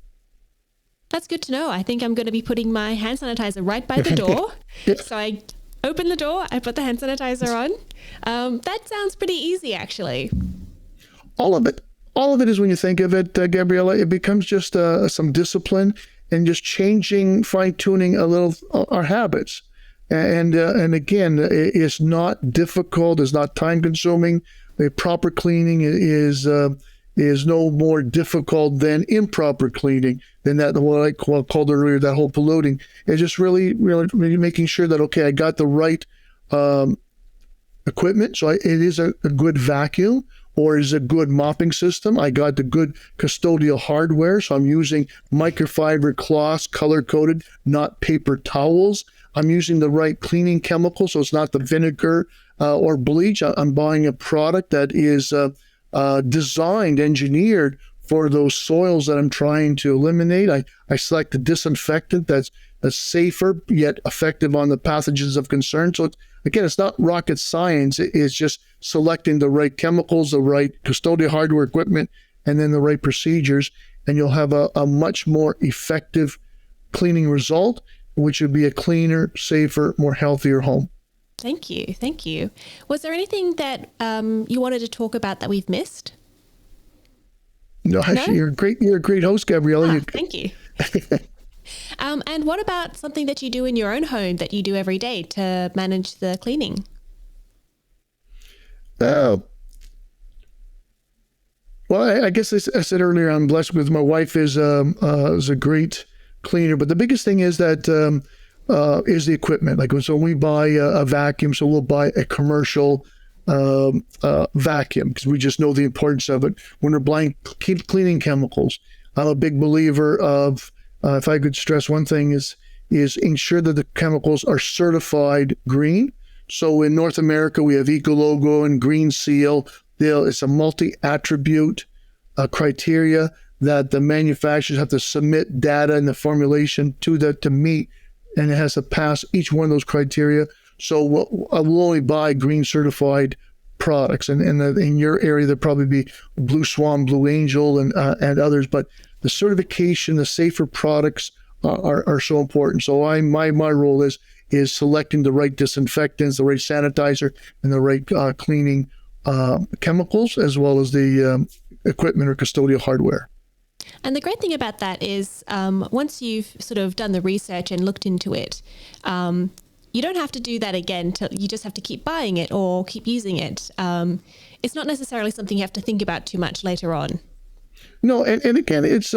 That's good to know. I think I'm going to be putting my hand sanitizer right by the door. Yeah. So I open the door, I put the hand sanitizer on. That sounds pretty easy, actually. All of it is, when you think of it, Gabriella, it becomes just some discipline and just changing, fine-tuning a little our habits. And again, it's not difficult. It's not time consuming. A proper cleaning is no more difficult than improper cleaning, than that what I called earlier, that whole polluting. It's just really making sure that, okay, I got the right equipment. So it is a good vacuum, or is a good mopping system. I got the good custodial hardware. So I'm using microfiber cloths, color-coded, not paper towels. I'm using the right cleaning chemical. So it's not the vinegar or bleach. I'm buying a product that is designed, engineered for those soils that I'm trying to eliminate. I select the disinfectant that's safer yet effective on the pathogens of concern. So it's not rocket science. It's just selecting the right chemicals, the right custodial hardware equipment, and then the right procedures, and you'll have a much more effective cleaning result, which would be a cleaner, safer, more healthier home. Thank you. Thank you. Was there anything that you wanted to talk about that we've missed? No, actually, you're a great host, Gabriella. Thank you. And what about something that you do in your own home that you do every day to manage the cleaning? Well, I guess I said earlier, I'm blessed with my wife is a great cleaner, but the biggest thing is that is the equipment. Like, so when we buy a vacuum, so we'll buy a commercial vacuum because we just know the importance of it. When we're buying cleaning chemicals, I'm a big believer of, if I could stress one thing, is ensure that the chemicals are certified green. So in North America, we have Ecologo and Green Seal. It's a multi-attribute criteria that the manufacturers have to submit data and the formulation to meet, and it has to pass each one of those criteria. So I will only buy green certified products, and in your area there'll probably be Blue Swan, Blue Angel, and others. But the certification, the safer products are so important. So my role is selecting the right disinfectants, the right sanitizer, and the right cleaning chemicals, as well as the equipment or custodial hardware. And the great thing about that is once you've sort of done the research and looked into it, you don't have to do that again. You just have to keep buying it or keep using it. It's not necessarily something you have to think about too much later on. No, and again, it's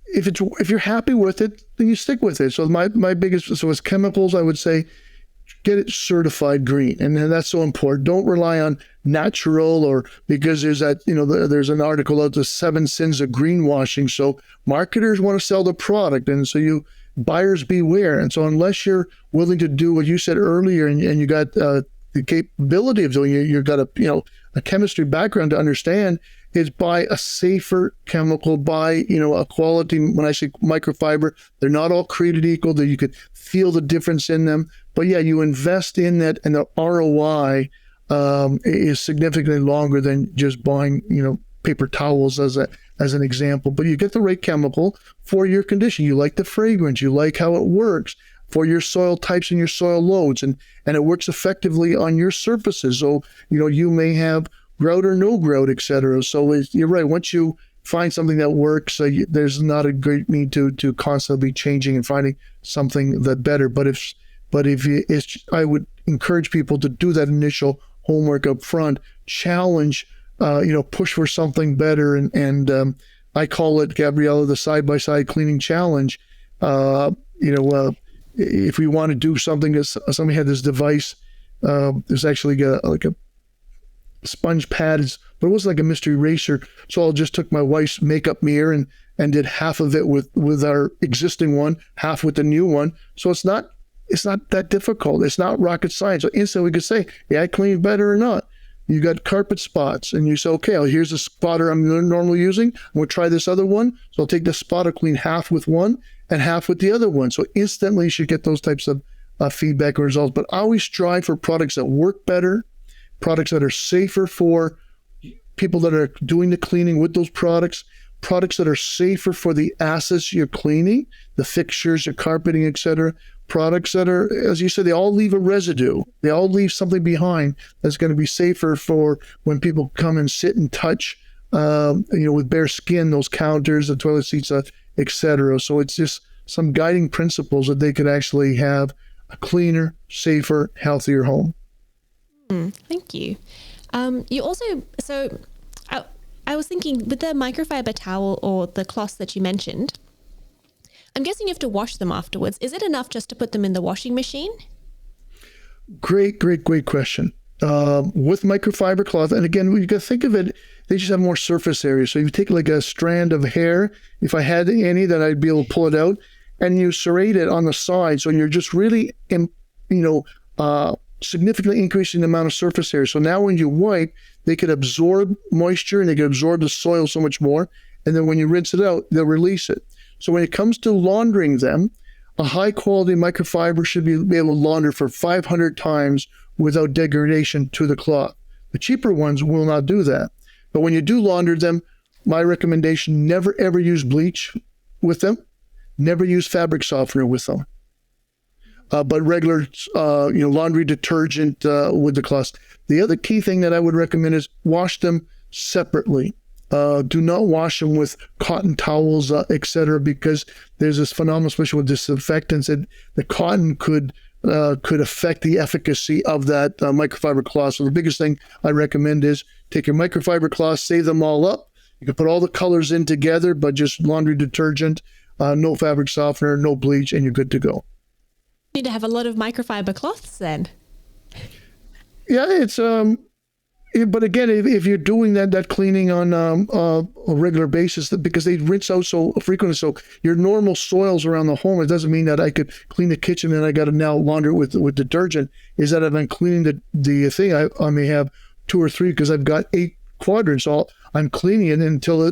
if you're happy with it, then you stick with it. So my biggest, so as chemicals, I would say, get it certified green, and that's so important. Don't rely on natural, or because there's that, there's an article out, the 7 sins of greenwashing. So marketers want to sell the product, and so buyers beware. And so unless you're willing to do what you said earlier, and you got the capability of doing it, you've got a chemistry background to understand, is buy a safer chemical, buy a quality. When I say microfiber, they're not all created equal, that you could feel the difference in them. But yeah, you invest in that, and the ROI is significantly longer than just buying paper towels as an example. But you get the right chemical for your condition. You like the fragrance, you like how it works for your soil types and your soil loads, and it works effectively on your surfaces. So you may have grout or no grout, etc. So you're right. Once you find something that works, there's not a great need to constantly be changing and finding something that better. But I would encourage people to do that initial homework up front, challenge, push for something better, and I call it, Gabriella, the side-by-side cleaning challenge. If we want to do something, somebody had this device. There's actually like a sponge pad, but it was like a mystery eraser. So I just took my wife's makeup mirror and did half of it with our existing one, half with the new one. So it's not that difficult. It's not rocket science. So instantly we could say, yeah, I cleaned better or not. You got carpet spots, and you say, okay, well, here's the spotter I'm normally using. I'm going to try this other one. So I'll take the spotter, clean half with one and half with the other one. So instantly you should get those types of feedback and results. But always strive for products that work better, products that are safer for people that are doing the cleaning with those products that are safer for the assets you're cleaning, the fixtures, your carpeting, etc. Products that are, as you said, they all leave a residue. They all leave something behind that's going to be safer for when people come and sit and touch, with bare skin, those counters, the toilet seats, etc. So it's just some guiding principles that they could actually have a cleaner, safer, healthier home. Thank you. You also, so I was thinking with the microfiber towel or the cloths that you mentioned, I'm guessing you have to wash them afterwards. Is it enough just to put them in the washing machine? Great question. With microfiber cloth, and again, you got to think of it, they just have more surface area. So you take like a strand of hair, if I had any, that I'd be able to pull it out, and you serrate it on the side. So you're just really, significantly increasing the amount of surface area. So now when you wipe, they could absorb moisture and they can absorb the soil so much more. And then when you rinse it out, they'll release it. So when it comes to laundering them, a high quality microfiber should be able to launder for 500 times without degradation to the cloth. The cheaper ones will not do that. But when you do launder them, my recommendation, never ever use bleach with them. Never use fabric softener with them. But regular, laundry detergent with the cloths. The other key thing that I would recommend is wash them separately. Do not wash them with cotton towels, etc., because there's this phenomenon, especially with disinfectants, that the cotton could affect the efficacy of that microfiber cloth. So the biggest thing I recommend is take your microfiber cloth, save them all up. You can put all the colors in together, but just laundry detergent, no fabric softener, no bleach, and you're good to go. Need to have a lot of microfiber cloths then. Yeah, it's but again, if you're doing that cleaning on a regular basis, because they rinse out so frequently, so your normal soils around the home, it doesn't mean that I could clean the kitchen and I got to now launder it with detergent. Is that if I'm cleaning the thing, I may have 2 or 3 because I've got 8 quadrants. So I'm cleaning it until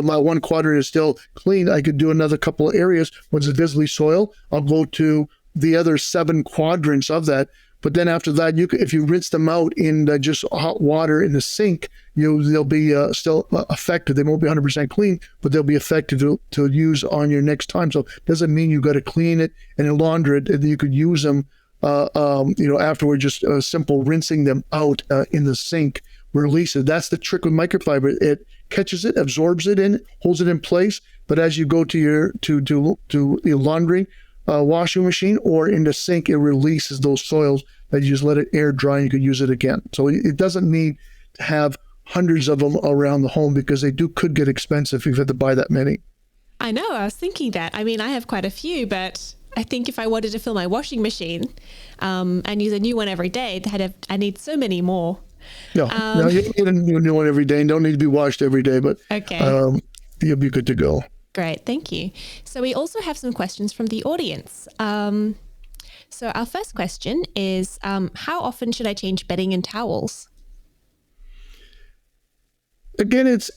my one quadrant is still clean. I could do another couple of areas. Once it's visibly soil, I'll go to the other 7 quadrants of that. But then after that, if you rinse them out in just hot water in the sink, they'll be still effective. They won't be 100% clean, but they'll be effective to use on your next time. So it doesn't mean you've got to clean it and then launder it, and you could use them, afterward, just simple rinsing them out in the sink, release it. That's the trick with microfiber. It catches it, absorbs it in, holds it in place. But as you go to your laundry, washing machine or in the sink, it releases those soils that you just let it air dry and you could use it again. So it doesn't need to have hundreds of them around the home because they could get expensive if you have to buy that many. I know, I was thinking that. I mean, I have quite a few, but I think if I wanted to fill my washing machine and use a new one every day, I need so many more. No, you need a new one every day and don't need to be washed every day, but okay. You'll be good to go. Great, thank you. So we also have some questions from the audience. So our first question is, how often should I change bedding and towels? Again, it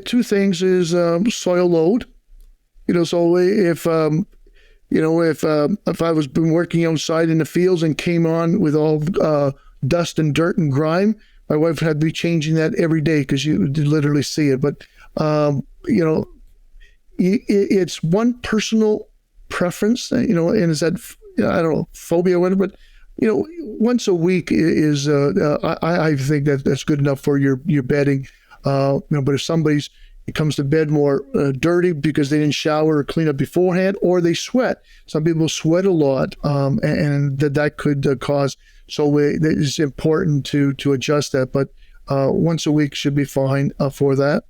2 things is soil load. So if I was been working outside in the fields and came on with all dust and dirt and grime, my wife had to be changing that every day because you literally see it. But it's one personal preference, and is that, I don't know, phobia or whatever, but, once a week is, I think that's good enough for your bedding. But if it comes to bed more dirty because they didn't shower or clean up beforehand, or they sweat. Some people sweat a lot, and that could cause, so it's important to adjust that. But once a week should be fine for that.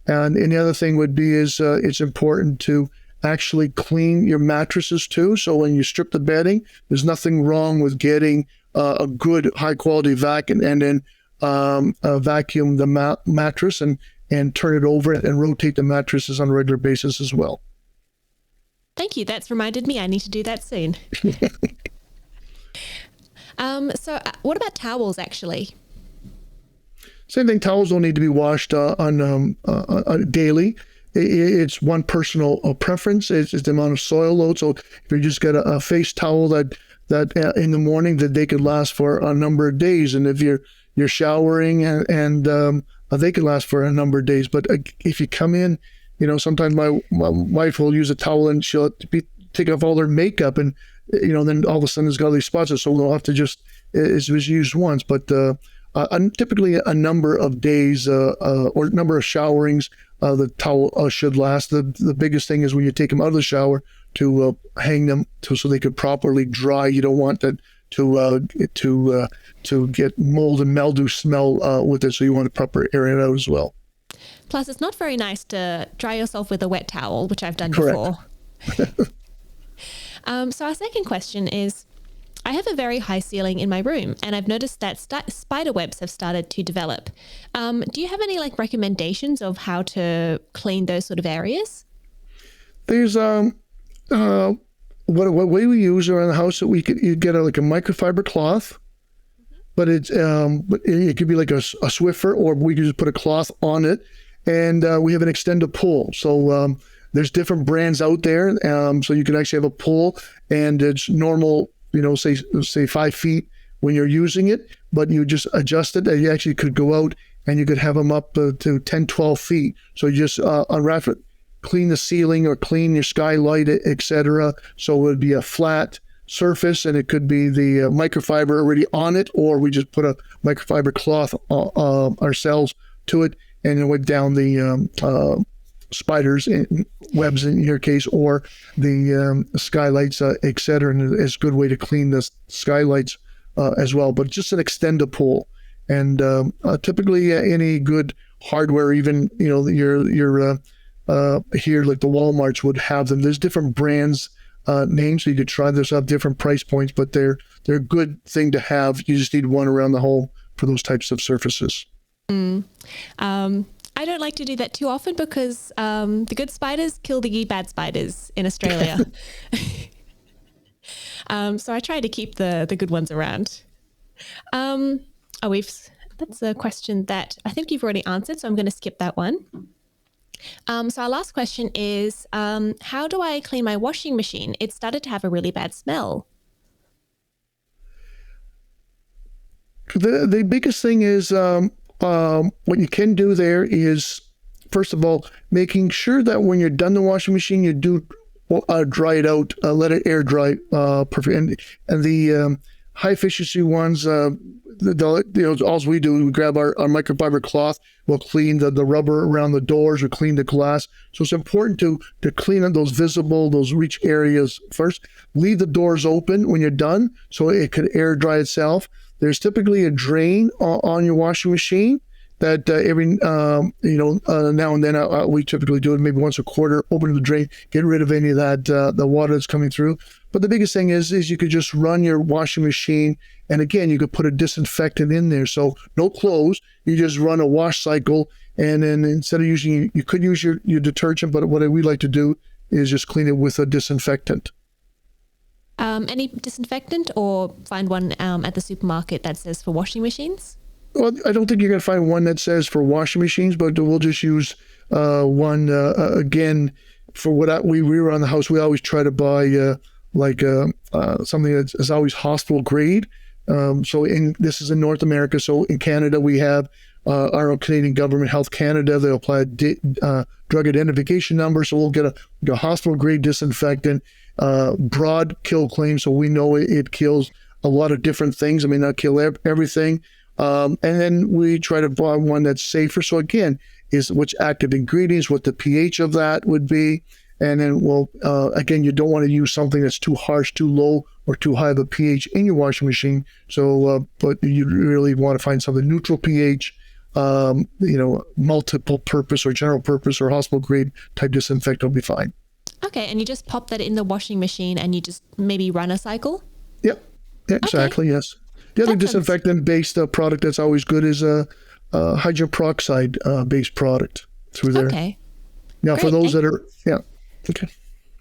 And the other thing would be it's important to actually clean your mattresses too. So when you strip the bedding, there's nothing wrong with getting a good high quality vac and then vacuum the mattress and turn it over and rotate the mattresses on a regular basis as well. Thank you. That's reminded me I need to do that soon. So what about towels actually? Same thing. Towels don't need to be washed on daily. It's one personal preference. It's the amount of soil load. So if you just get a face towel that in the morning, that they could last for a number of days, and if you're showering and they could last for a number of days. But if you come in, sometimes my wife will use a towel and she'll take off all her makeup, and then all of a sudden it's got all these spots. So we'll have to just it's used once, but typically a number of days or number of showerings the towel should last. The biggest thing is when you take them out of the shower to hang them so they could properly dry. You don't want that to get mold and mildew smell with it, so you want to proper air it out as well. Plus, it's not very nice to dry yourself with a wet towel, which I've done Correct. before. So our second question is, I have a very high ceiling in my room, and I've noticed that spider webs have started to develop. Do you have any recommendations of how to clean those sort of areas? There's what way we use around the house that you get a microfiber cloth, but it could be like a Swiffer, or we could just put a cloth on it, and we have an extended pull. So there's different brands out there, so you can actually have a pull, and it's normal, say 5 feet when you're using it, but you just adjust it, and you actually could go out and you could have them up to 10, 12 feet. So you just unwrap it, clean the ceiling or clean your skylight, etc. So it would be a flat surface, and it could be the microfiber already on it, or we just put a microfiber cloth ourselves to it, and it went down the spiders and webs in your case, or the skylights, etc. And it's a good way to clean the skylights as well. But just an extended pull, and typically any good hardware, even your here, like the Walmarts would have them. There's different brands, names, so you could try this out, different price points, but they're a good thing to have. You just need one around the home for those types of surfaces. I don't like to do that too often because the good spiders kill the bad spiders in Australia. So I try to keep the good ones around. That's a question that I think you've already answered, so I'm going to skip that one. So our last question is, how do I clean my washing machine? It started to have a really bad smell. The biggest thing is what you can do there is, first of all, making sure that when you're done the washing machine, you do dry it out, let it air dry perfect. And the high efficiency ones, all we do, we grab our microfiber cloth, we'll clean the rubber around the doors, or clean the glass. So it's important to clean up those reach areas first. Leave the doors open when you're done so it could air dry itself. There's typically a drain on your washing machine that every now and then we typically do it maybe once a quarter. Open the drain, get rid of any of that the water that's coming through. But the biggest thing is you could just run your washing machine, and again you could put a disinfectant in there. So no clothes, you just run a wash cycle, and then instead of using, you could use your detergent, but what we like to do is just clean it with a disinfectant. Any disinfectant, or find one at the supermarket that says for washing machines? Well, I don't think you're going to find one that says for washing machines, but we'll just use one again for what we were on the house. We always try to buy something that's always hospital grade. This is in North America. So in Canada, we have our own Canadian government, Health Canada. They'll apply a drug identification number. So we'll get a hospital grade disinfectant, broad kill claim. So we know it kills a lot of different things. It may not kill everything. And then we try to buy one that's safer. So again, is which active ingredients, what the pH of that would be. And then, again, you don't want to use something that's too harsh, too low, or too high of a pH in your washing machine. So, but you really want to find something neutral pH, multiple purpose or general purpose or hospital grade type disinfectant will be fine. Okay, and you just pop that in the washing machine and you just maybe run a cycle? Yep. Yeah, exactly, okay. Yes. The other disinfectant-based product that's always good is a hydrogen peroxide-based product through there. Okay. Now, great. For those that are, yeah. Okay.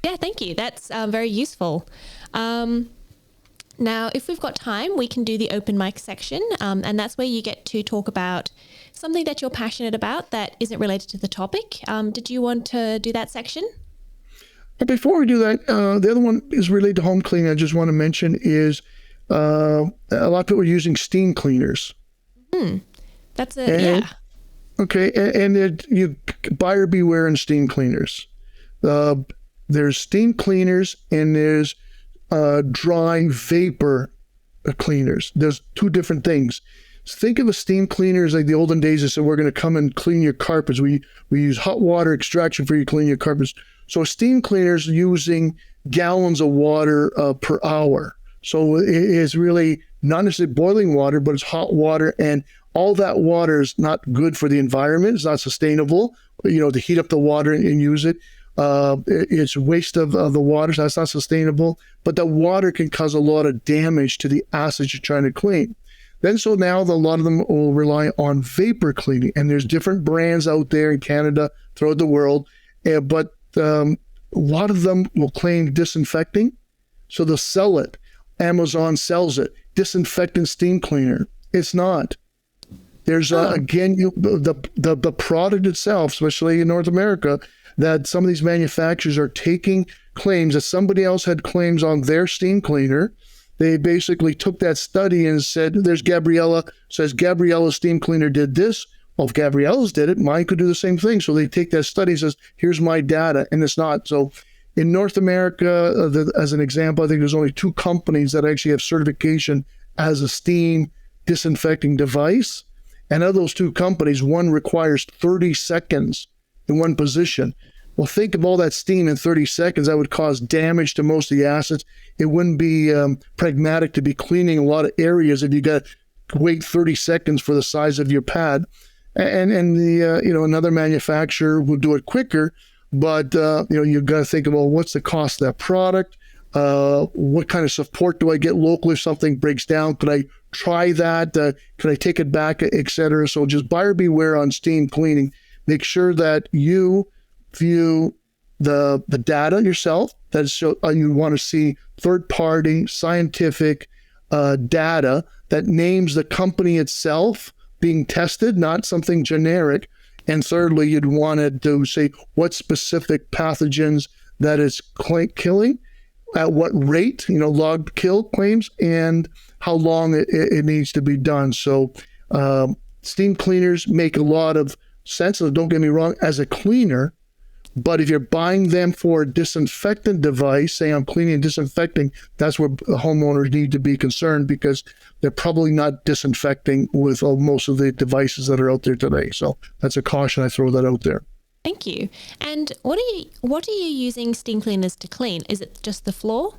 Yeah, thank you. That's very useful. Now, if we've got time, we can do the open mic section, and that's where you get to talk about something that you're passionate about that isn't related to the topic. Did you want to do that section? But before we do that, the other one is related to home cleaning. I just want to mention is a lot of people are using steam cleaners. That's yeah. Okay, and you buyer beware in steam cleaners. There's steam cleaners and there's dry vapor cleaners. There's two different things. think of a steam cleaner as like the olden days. They said, we're going to come and clean your carpets. We use hot water extraction for you to clean your carpets. So a steam cleaner is using gallons of water per hour. So it is really not necessarily boiling water, but it's hot water, and all that water is not good for the environment. It's not sustainable, to heat up the water and use it. It's waste of the water, so that's not sustainable. But the water can cause a lot of damage to the assets you're trying to clean. So now a lot of them will rely on vapor cleaning, and there's different brands out there in Canada, throughout the world, but a lot of them will claim disinfecting, so they'll sell it. Amazon sells it, disinfectant steam cleaner. It's not. There's again, the product itself, especially in North America, that some of these manufacturers are taking claims that somebody else had claims on their steam cleaner. They basically took that study and said, there's Gabriella's steam cleaner did this. Well, if Gabriella's did it, mine could do the same thing. So they take that study and says, here's my data, and it's not. So in North America, as an example, I think there's only 2 companies that actually have certification as a steam disinfecting device. And of those 2 companies, one requires 30 seconds in one position. Well, think of all that steam in 30 seconds. That would cause damage to most of the assets. It wouldn't be pragmatic to be cleaning a lot of areas if you got to wait 30 seconds for the size of your pad. And another manufacturer will do it quicker. But, you've got to think about what's the cost of that product? What kind of support do I get locally if something breaks down? Could I try that? Could I take it back, et cetera? So just buyer beware on steam cleaning. Make sure that you view the data yourself. You want to see third-party scientific data that names the company itself being tested, not something generic. And thirdly, you'd want to say what specific pathogens that it's killing, at what rate, log kill claims, and how long it needs to be done. So steam cleaners make a lot of sense. So don't get me wrong, as a cleaner, but if you're buying them for a disinfectant device, say I'm cleaning and disinfecting, that's where homeowners need to be concerned, because they're probably not disinfecting with most of the devices that are out there today. So that's a caution. I throw that out there. Thank you. And what are you using steam cleaners to clean? Is it just the floor?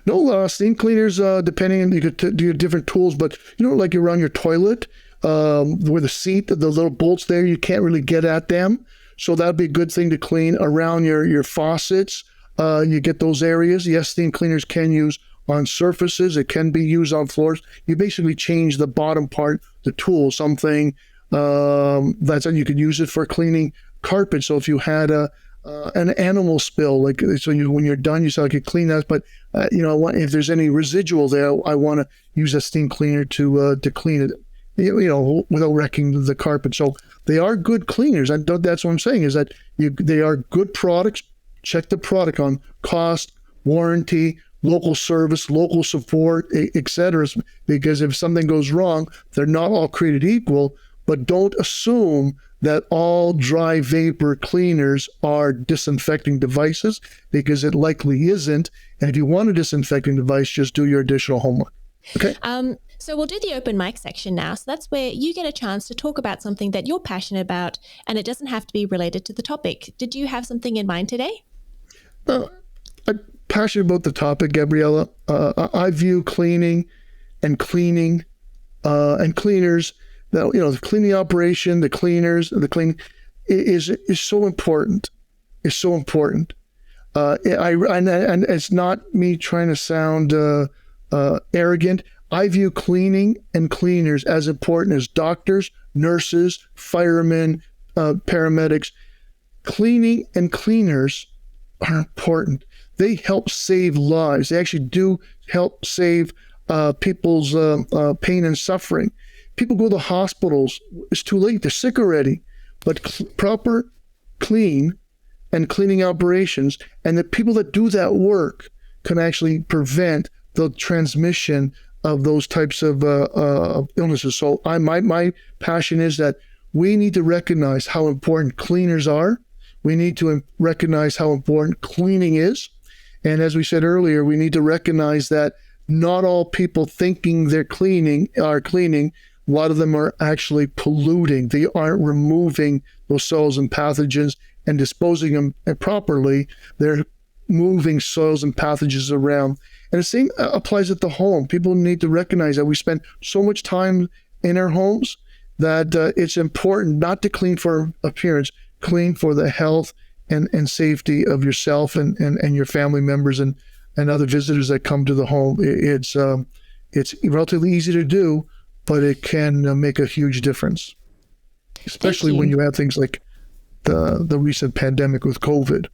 No, steam cleaners, depending, you could do different tools, but like around your toilet, where the seat, the little bolts there, you can't really get at them. So that'd be a good thing to clean around your faucets. You get those areas. Yes, steam cleaners can use on surfaces. It can be used on floors. You basically change the bottom part, the tool, something you could use it for cleaning carpet. So if you had an animal spill, when you're done, you say I could clean that. But if there's any residual there, I want to use a steam cleaner to clean it. Without wrecking the carpet. So they are good cleaners. And that's what I'm saying, is that they are good products. Check the product on cost, warranty, local service, local support, etc. Because if something goes wrong, they're not all created equal. But don't assume that all dry vapor cleaners are disinfecting devices, because it likely isn't. And if you want a disinfecting device, just do your additional homework. Okay. So we'll do the open mic section now. So that's where you get a chance to talk about something that you're passionate about, and it doesn't have to be related to the topic. Did you have something in mind today? I'm passionate about the topic, Gabriella. I view cleaning and cleaners, the cleaning operation, the cleaners, the cleaning is so important. It's so important. And it's not me trying to sound arrogant. I view cleaning and cleaners as important as doctors, nurses, firemen, paramedics. Cleaning and cleaners are important. They help save lives. They actually do help save people's pain and suffering. People go to hospitals. It's too late. They're sick already. But proper cleaning operations, and the people that do that work can actually prevent the transmission of those types of illnesses. So my passion is that we need to recognize how important cleaners are. We need to recognize how important cleaning is. And as we said earlier, we need to recognize that not all people thinking they're cleaning are cleaning. a lot of them are actually polluting. They aren't removing those soils and pathogens and disposing them properly. They're moving soils and pathogens around. And the same applies at the home. People need to recognize that we spend so much time in our homes that it's important not to clean for appearance, clean for the health and safety of yourself and your family members and other visitors that come to the home. It's relatively easy to do, but it can make a huge difference, especially when you have things like the recent pandemic with COVID.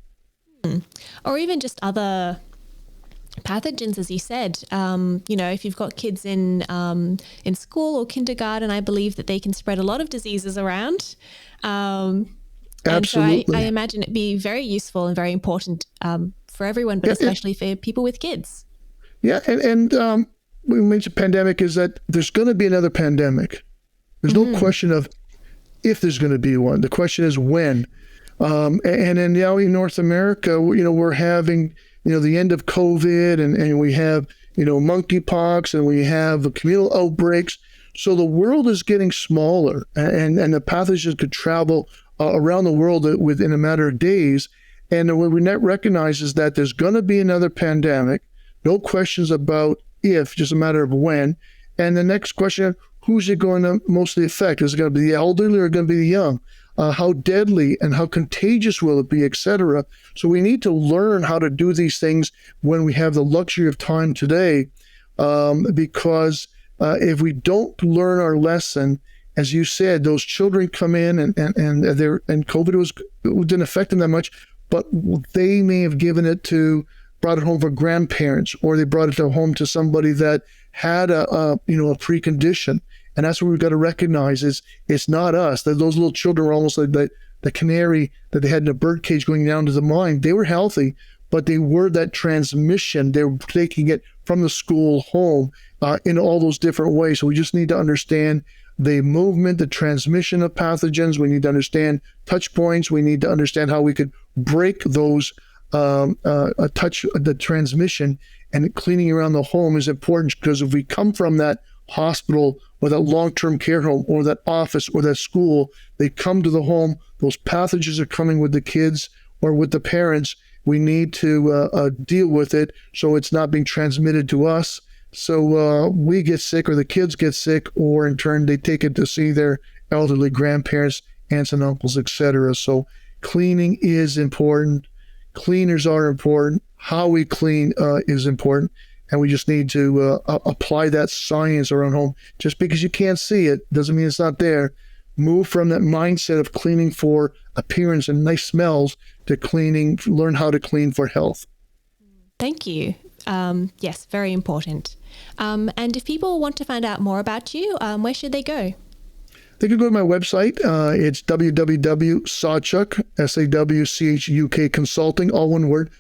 Or even just other pathogens, as you said. If you've got kids in school or kindergarten, I believe that they can spread a lot of diseases around. Absolutely. And so I imagine it'd be very useful and very important for everyone, but especially for people with kids. Yeah, and we mentioned pandemic is that there's going to be another pandemic. There's no question of if there's going to be one. The question is when. And then now in North America, we're having, the end of COVID and we have, monkeypox and we have communal outbreaks. So the world is getting smaller and the pathogens could travel around the world within a matter of days. And what we recognize is that there's going to be another pandemic. No questions about if, just a matter of when. And the next question, who's it going to mostly affect? Is it going to be the elderly or going to be the young? How deadly and how contagious will it be, etc. So we need to learn how to do these things when we have the luxury of time today, because if we don't learn our lesson, as you said, those children come in and COVID didn't affect them that much, but they may have brought it home for grandparents, or they brought it home to somebody that had a precondition. And that's what we've got to recognize is it's not us. That those little children were almost like the canary that they had in a bird cage going down to the mine. They were healthy, but they were that transmission. They were taking it from the school home in all those different ways. So we just need to understand the movement, the transmission of pathogens. We need to understand touch points. We need to understand how we could break those the transmission, and cleaning around the home is important, because if we come from that hospital or that long-term care home or that office or that school, they come to the home, those pathogens are coming with the kids or with the parents. We need to deal with it so it's not being transmitted to us. So we get sick or the kids get sick, or in turn they take it to see their elderly grandparents, aunts and uncles, etc. So cleaning is important. Cleaners are important. How we clean is important. And we just need to apply that science around home. Just because you can't see it doesn't mean it's not there. Move from that mindset of cleaning for appearance and nice smells to learn how to clean for health. Thank you. Yes, very important. And if people want to find out more about you, where should they go? They can go to my website. It's www.sawchuk, SAWCHUK consulting, all one word,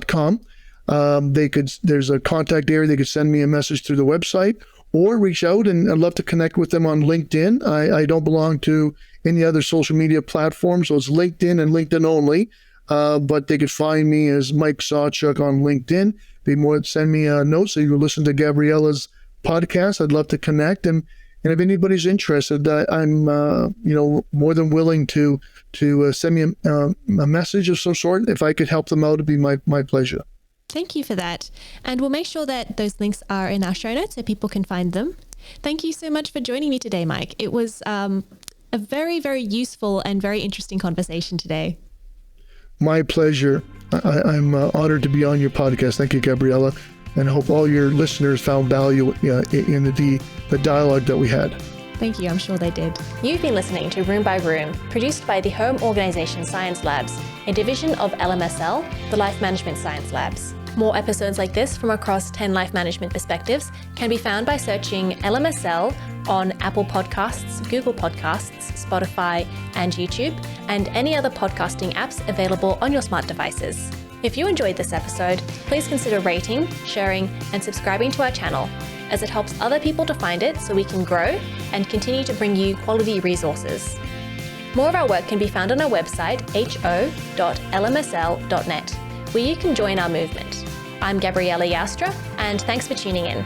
.com. There's a contact area. They could send me a message through the website or reach out, and I'd love to connect with them on LinkedIn. I don't belong to any other social media platform, so it's LinkedIn and LinkedIn only. But they could find me as Mike Sawchuk on LinkedIn. Send me a note so you can listen to Gabriella's podcast. I'd love to connect, and if anybody's interested, I'm more than willing to send me a message of some sort. If I could help them out, it'd be my pleasure. Thank you for that. And we'll make sure that those links are in our show notes so people can find them. Thank you so much for joining me today, Mike. It was a very, very useful and very interesting conversation today. My pleasure. I'm honored to be on your podcast. Thank you, Gabriella. And I hope all your listeners found value in the dialogue that we had. Thank you. I'm sure they did. You've been listening to Room by Room, produced by the Home Organisation Science Labs, a division of LMSL, the Life Management Science Labs. More episodes like this from across 10 life management perspectives can be found by searching LMSL on Apple Podcasts, Google Podcasts, Spotify, and YouTube, and any other podcasting apps available on your smart devices. If you enjoyed this episode, please consider rating, sharing, and subscribing to our channel, as it helps other people to find it so we can grow and continue to bring you quality resources. More of our work can be found on our website, ho.lmsl.net, where you can join our movement. I'm Gabriella Joustra, and thanks for tuning in.